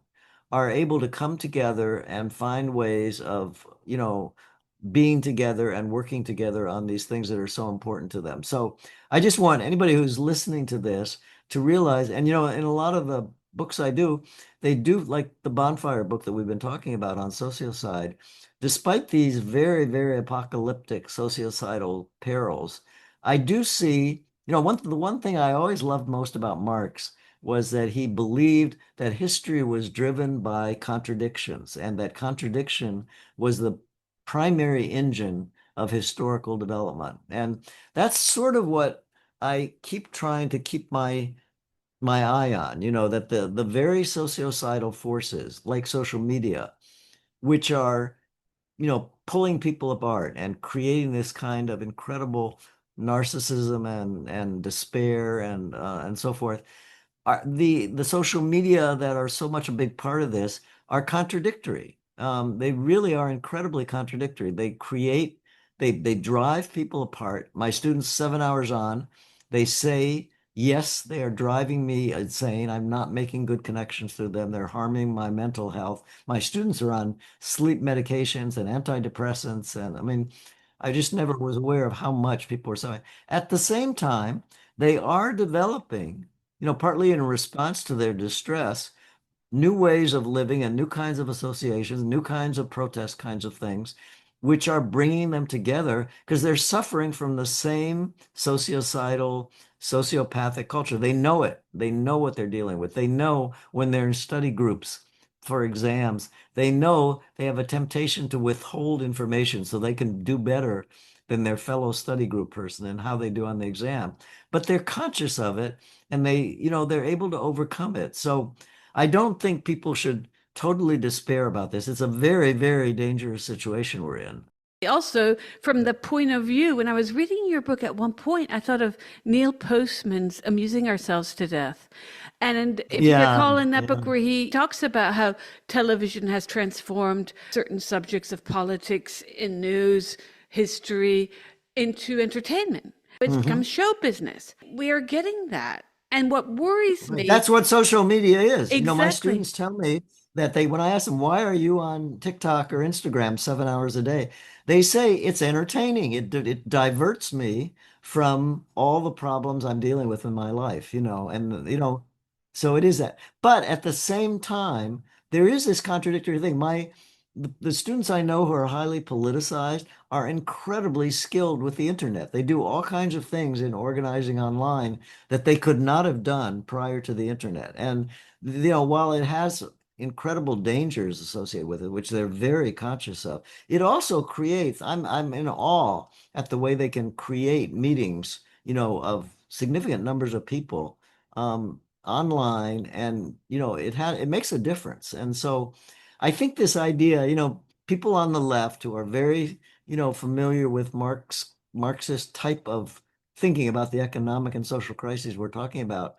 are able to come together and find ways of, being together and working together on these things that are so important to them. So I just want anybody who's listening to this to realize, and in a lot of the books I do, they do, like the Bonfire book that we've been talking about on sociocide, despite these very, very apocalyptic sociocidal perils, I do see, the one thing I always loved most about Marx was that he believed that history was driven by contradictions and that contradiction was the primary engine of historical development. And that's sort of what I keep trying to keep my eye on, that the very sociocidal forces like social media, which are, pulling people apart and creating this kind of incredible narcissism and despair and so forth, the social media that are so much a big part of this are contradictory. They really are incredibly contradictory. They drive people apart. My students, 7 hours on, they say, yes, they are driving me insane. I'm not making good connections through them. They're harming my mental health. My students are on sleep medications and antidepressants. And I mean, I just never was aware of how much people are suffering. At the same time, they are developing, partly in response to their distress, new ways of living and new kinds of associations, new kinds of protest kinds of things which are bringing them together because they're suffering from the same sociocidal, sociopathic culture. They know it. They know what they're dealing with. They know when they're in study groups for exams, they know they have a temptation to withhold information so they can do better than their fellow study group person and how they do on the exam. But they're conscious of it and they're able to overcome it. So I don't think people should totally despair about this. It's a very, very dangerous situation we're in. Also, from the point of view, when I was reading your book at one point, I thought of Neil Postman's Amusing Ourselves to Death. And if you Yeah, recall in that book yeah. where he talks about how television has transformed certain subjects of politics in news, history, into entertainment. It's become Mhm. show business. We are getting that. And what worries Right. me, That's what social media is. My exactly. students tell me that when I ask them, why are you on TikTok or Instagram 7 hours a day? They say it's entertaining. It diverts me from all the problems I'm dealing with in my life, so it is that. But at the same time, there is this contradictory thing. The students I know who are highly politicized are incredibly skilled with the internet. They do all kinds of things in organizing online that they could not have done prior to the internet. And while it has incredible dangers associated with it, which they're very conscious of, it also creates, I'm in awe at the way they can create meetings, of significant numbers of people online, and it makes a difference. And so I think this idea, people on the left who are very, familiar with Marxist type of thinking about the economic and social crises we're talking about,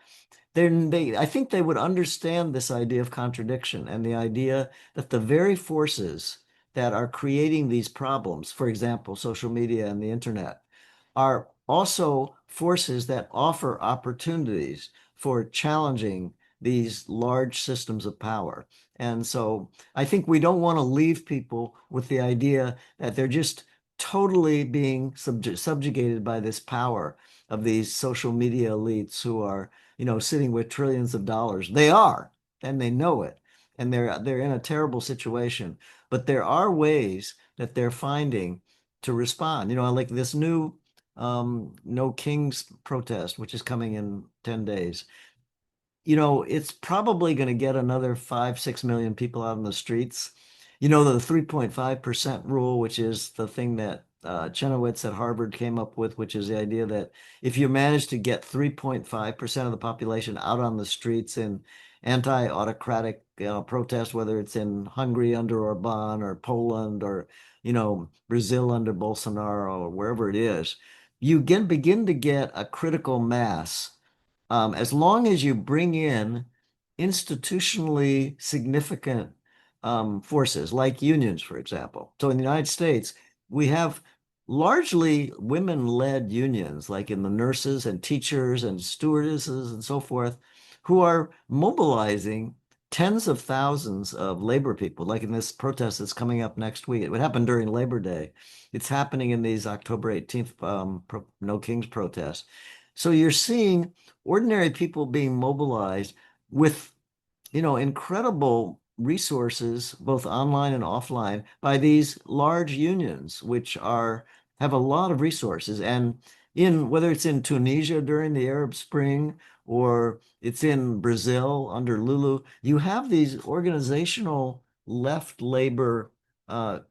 I think they would understand this idea of contradiction and the idea that the very forces that are creating these problems, for example, social media and the internet, are also forces that offer opportunities for challenging these large systems of power. And so I think we don't want to leave people with the idea that they're just totally being subjugated by this power of these social media elites who are, sitting with trillions of dollars. They are, and they know it, and they're in a terrible situation. But there are ways that they're finding to respond. Like this new No Kings protest, which is coming in 10 days. It's probably going to get another 5, 6 million people out on the streets. The 3.5% rule, which is the thing that Chenoweth at Harvard came up with, which is the idea that if you manage to get 3.5% of the population out on the streets in anti-autocratic protest, whether it's in Hungary under Orban or Poland or, Brazil under Bolsonaro or wherever it is, you begin to get a critical mass as long as you bring in institutionally significant forces like unions, for example. So in the United States, we have largely women-led unions, like in the nurses and teachers and stewardesses and so forth, who are mobilizing tens of thousands of labor people, like in this protest that's coming up next week. It would happen during Labor Day. It's happening in these October 18th No Kings protests. So you're seeing ordinary people being mobilized with, incredible resources, both online and offline, by these large unions, which have a lot of resources. And whether it's in Tunisia during the Arab Spring or it's in Brazil under Lulu, you have these organizational left labor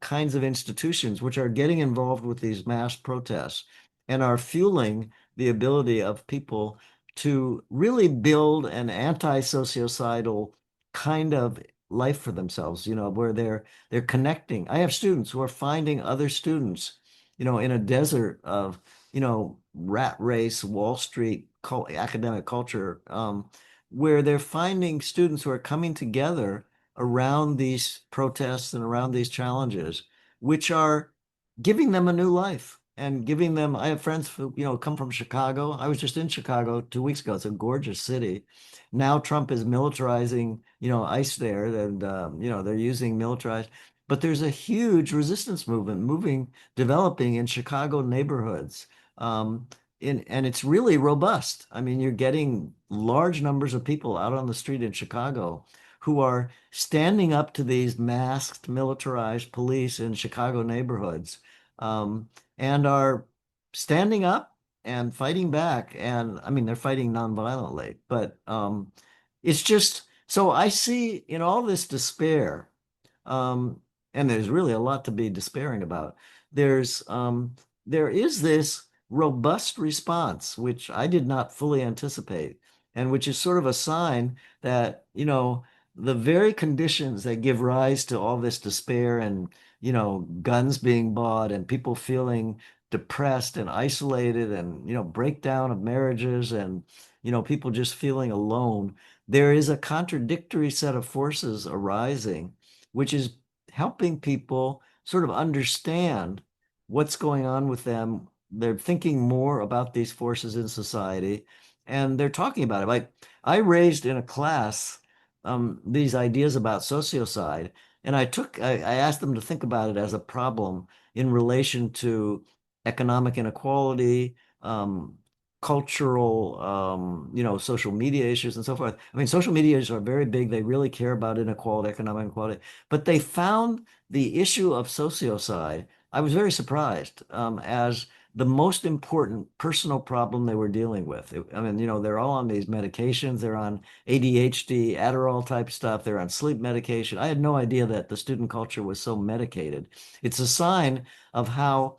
kinds of institutions which are getting involved with these mass protests and are fueling the ability of people to really build an anti-sociocidal kind of life for themselves, where they're connecting. I have students who are finding other students, in a desert of, rat race, Wall Street academic culture, where they're finding students who are coming together around these protests and around these challenges, which are giving them a new life and giving them. I have friends who, come from Chicago. I was just in Chicago 2 weeks ago. It's a gorgeous city. Now Trump is militarizing, ICE there, and they're using militarized. But there's a huge resistance movement developing in Chicago neighborhoods. And it's really robust. I mean, you're getting large numbers of people out on the street in Chicago who are standing up to these masked, militarized police in Chicago neighborhoods, and are standing up and fighting back. And I mean, they're fighting nonviolently, but it's just so I see in all this despair, um, and there's really a lot to be despairing about. There's there is this robust response, which I did not fully anticipate, and which is sort of a sign that, the very conditions that give rise to all this despair and, guns being bought and people feeling depressed and isolated and, breakdown of marriages and, people just feeling alone. There is a contradictory set of forces arising, which is helping people sort of understand what's going on with them. They're thinking more about these forces in society and they're talking about it. Like I raised in a class these ideas about sociocide, and I asked them to think about it as a problem in relation to economic inequality, cultural, social media issues and so forth. I mean, social media issues are very big. They really care about inequality, economic inequality, but they found the issue of sociocide. I was very surprised as the most important personal problem they were dealing with. I mean, they're all on these medications. They're on ADHD, Adderall type stuff. They're on sleep medication. I had no idea that the student culture was so medicated. It's a sign of how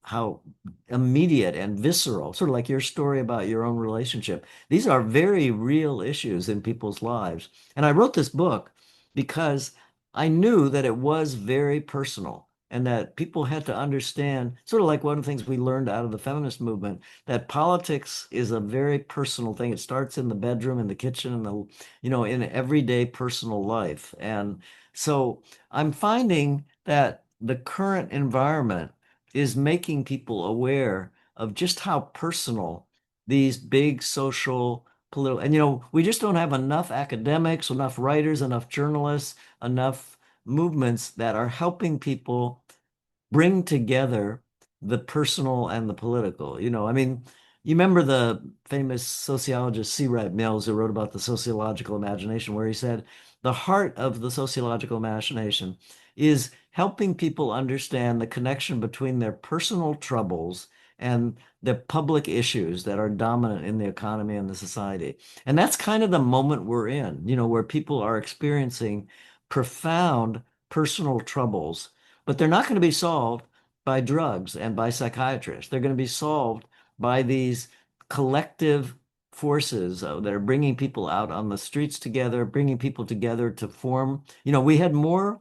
how immediate and visceral, sort of like your story about your own relationship. These are very real issues in people's lives. And I wrote this book because I knew that it was very personal and that people had to understand, sort of like one of the things we learned out of the feminist movement, that politics is a very personal thing. It starts in the bedroom, in the kitchen, in in everyday personal life. And so I'm finding that the current environment is making people aware of just how personal these big social, political, and we just don't have enough academics, enough writers, enough journalists, enough movements that are helping people bring together the personal and the political. I mean, you remember the famous sociologist C. Wright Mills who wrote about the sociological imagination, where he said the heart of the sociological imagination is helping people understand the connection between their personal troubles and the public issues that are dominant in the economy and the society. And that's kind of the moment we're in, where people are experiencing profound personal troubles, but they're not going to be solved by drugs and by psychiatrists. They're going to be solved by these collective forces that are bringing people out on the streets together, bringing people together to form. We had more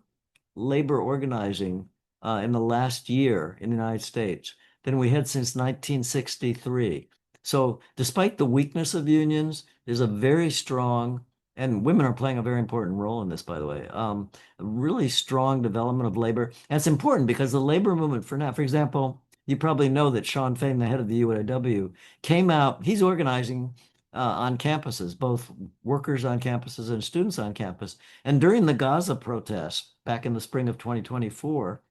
labor organizing in the last year in the United States than we had since 1963. So, despite the weakness of unions, there's a very strong, and women are playing a very important role in this, by the way, a really strong development of labor. And it's important because the labor movement for now, for example, you probably know that Sean Fain, the head of the UAW, came out, he's organizing on campuses, both workers on campuses and students on campus. And during the Gaza protests back in the spring of 2024,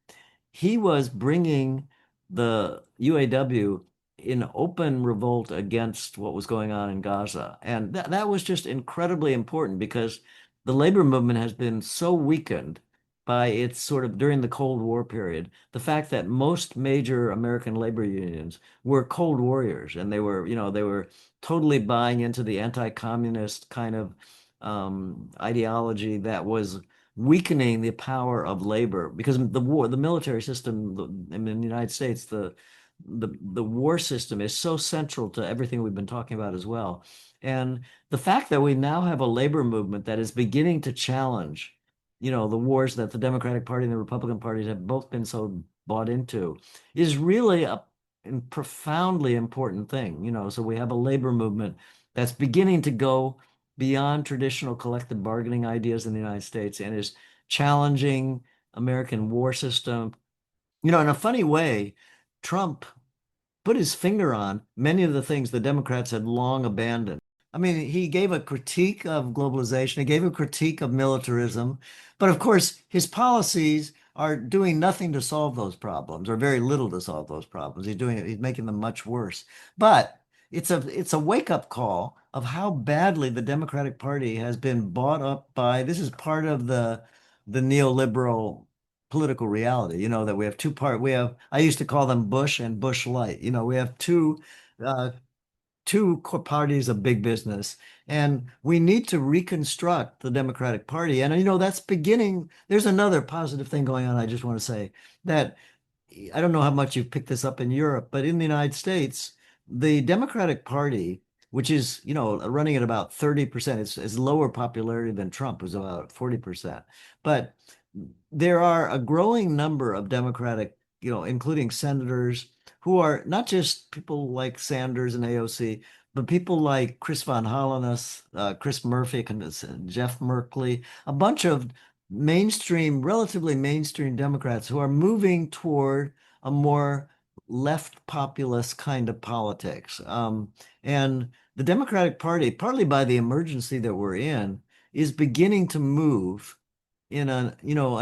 he was bringing the UAW in open revolt against what was going on in Gaza. And that was just incredibly important because the labor movement has been so weakened by its sort of during the Cold War period. The fact that most major American labor unions were Cold Warriors and they were totally buying into the anti-communist kind of ideology that was weakening the power of labor because the military system in the United States, the war system is so central to everything we've been talking about as well. And the fact that we now have a labor movement that is beginning to challenge, the wars that the Democratic Party and the Republican parties have both been so bought into is really a profoundly important thing. So we have a labor movement that's beginning to go beyond traditional collective bargaining ideas in the United States and is challenging American war system. In a funny way, Trump put his finger on many of the things the Democrats had long abandoned. I mean, he gave a critique of globalization, he gave a critique of militarism, but of course, his policies are doing nothing to solve those problems, or very little to solve those problems. He's making them much worse. But it's a wake-up call of how badly the Democratic Party has been bought up by, this is part of the neoliberal political reality, that we have I used to call them Bush and Bush Light. We have uh, two parties of big business, and we need to reconstruct the Democratic Party. And that's beginning. There's another positive thing going on. I just want to say that I don't know how much you've picked this up in Europe, but in the United States, the Democratic Party, which is, running at about 30%, it's lower popularity than Trump, who's about 40%. But there are a growing number of Democratic, including senators who are not just people like Sanders and AOC, but people like Chris Von Holleness, Chris Murphy, Jeff Merkley, a bunch of relatively mainstream Democrats who are moving toward a more left populist kind of politics. And the Democratic Party, partly by the emergency that we're in, is beginning to move in a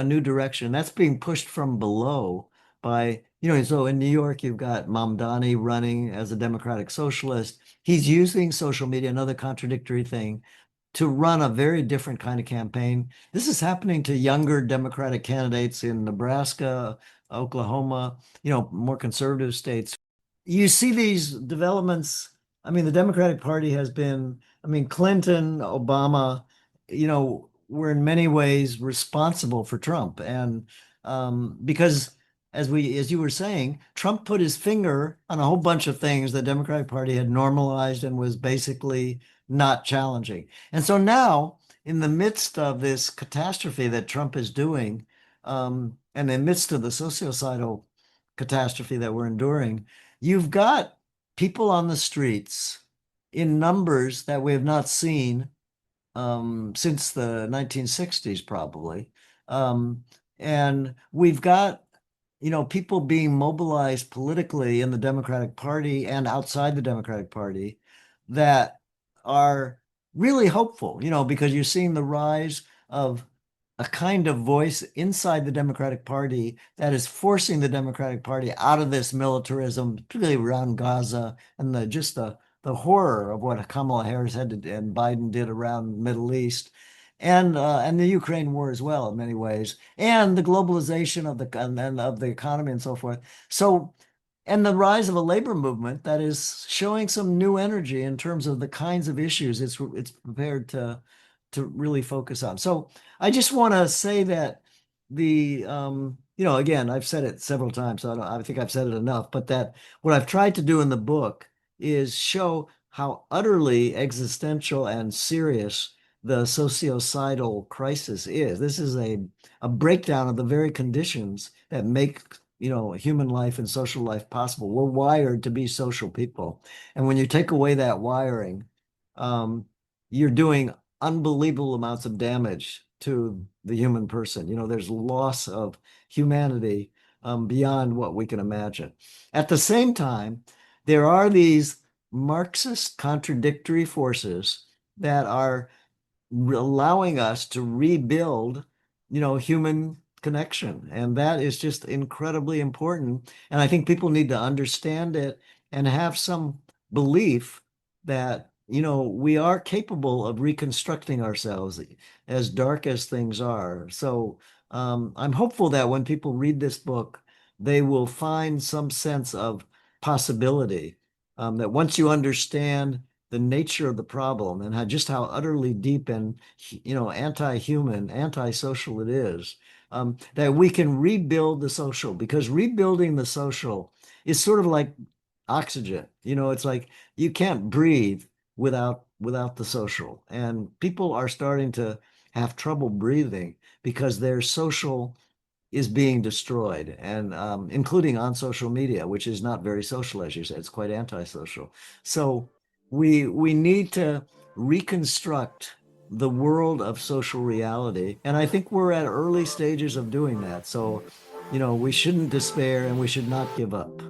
new direction. That's being pushed from below by, so in New York, you've got Mamdani running as a Democratic Socialist. He's using social media, another contradictory thing, to run a very different kind of campaign. This is happening to younger Democratic candidates in Nebraska, Oklahoma, more conservative states. You see these developments. I mean, the Democratic Party has been, Clinton, Obama, were in many ways responsible for Trump. And because as you were saying, Trump put his finger on a whole bunch of things the Democratic Party had normalized and was basically not challenging. And so now, in the midst of this catastrophe that Trump is doing, and in the midst of the sociocidal catastrophe that we're enduring, you've got people on the streets in numbers that we have not seen since the 1960s, probably. And we've got, people being mobilized politically in the Democratic Party and outside the Democratic Party that are really hopeful, because you're seeing the rise of a kind of voice inside the Democratic Party that is forcing the Democratic Party out of this militarism, particularly around Gaza and the horror of what Kamala Harris and Biden did around the Middle East, and the Ukraine war as well in many ways, and the globalization of the economy and so forth. So, and the rise of a labor movement that is showing some new energy in terms of the kinds of issues it's prepared to really focus on. So I just want to say that again, I've said it several times, so I think I've said it enough, but that what I've tried to do in the book is show how utterly existential and serious the sociocidal crisis is. This is a breakdown of the very conditions that make human life and social life possible. We're wired to be social people. And when you take away that wiring, you're doing unbelievable amounts of damage to the human person. There's loss of humanity beyond what we can imagine. At the same time, there are these Marxist contradictory forces that are allowing us to rebuild, human connection. And that is just incredibly important. And I think people need to understand it and have some belief that, we are capable of reconstructing ourselves as dark as things are. So I'm hopeful that when people read this book, they will find some sense of possibility. That once you understand the nature of the problem and just how utterly deep and anti-human, anti-social it is, that we can rebuild the social, because rebuilding the social is sort of like oxygen. It's like you can't breathe without the social, and people are starting to have trouble breathing because their social is being destroyed, and including on social media, which is not very social, as you said. It's quite antisocial. So we need to reconstruct the world of social reality, and I think we're at early stages of doing that. So, we shouldn't despair and we should not give up.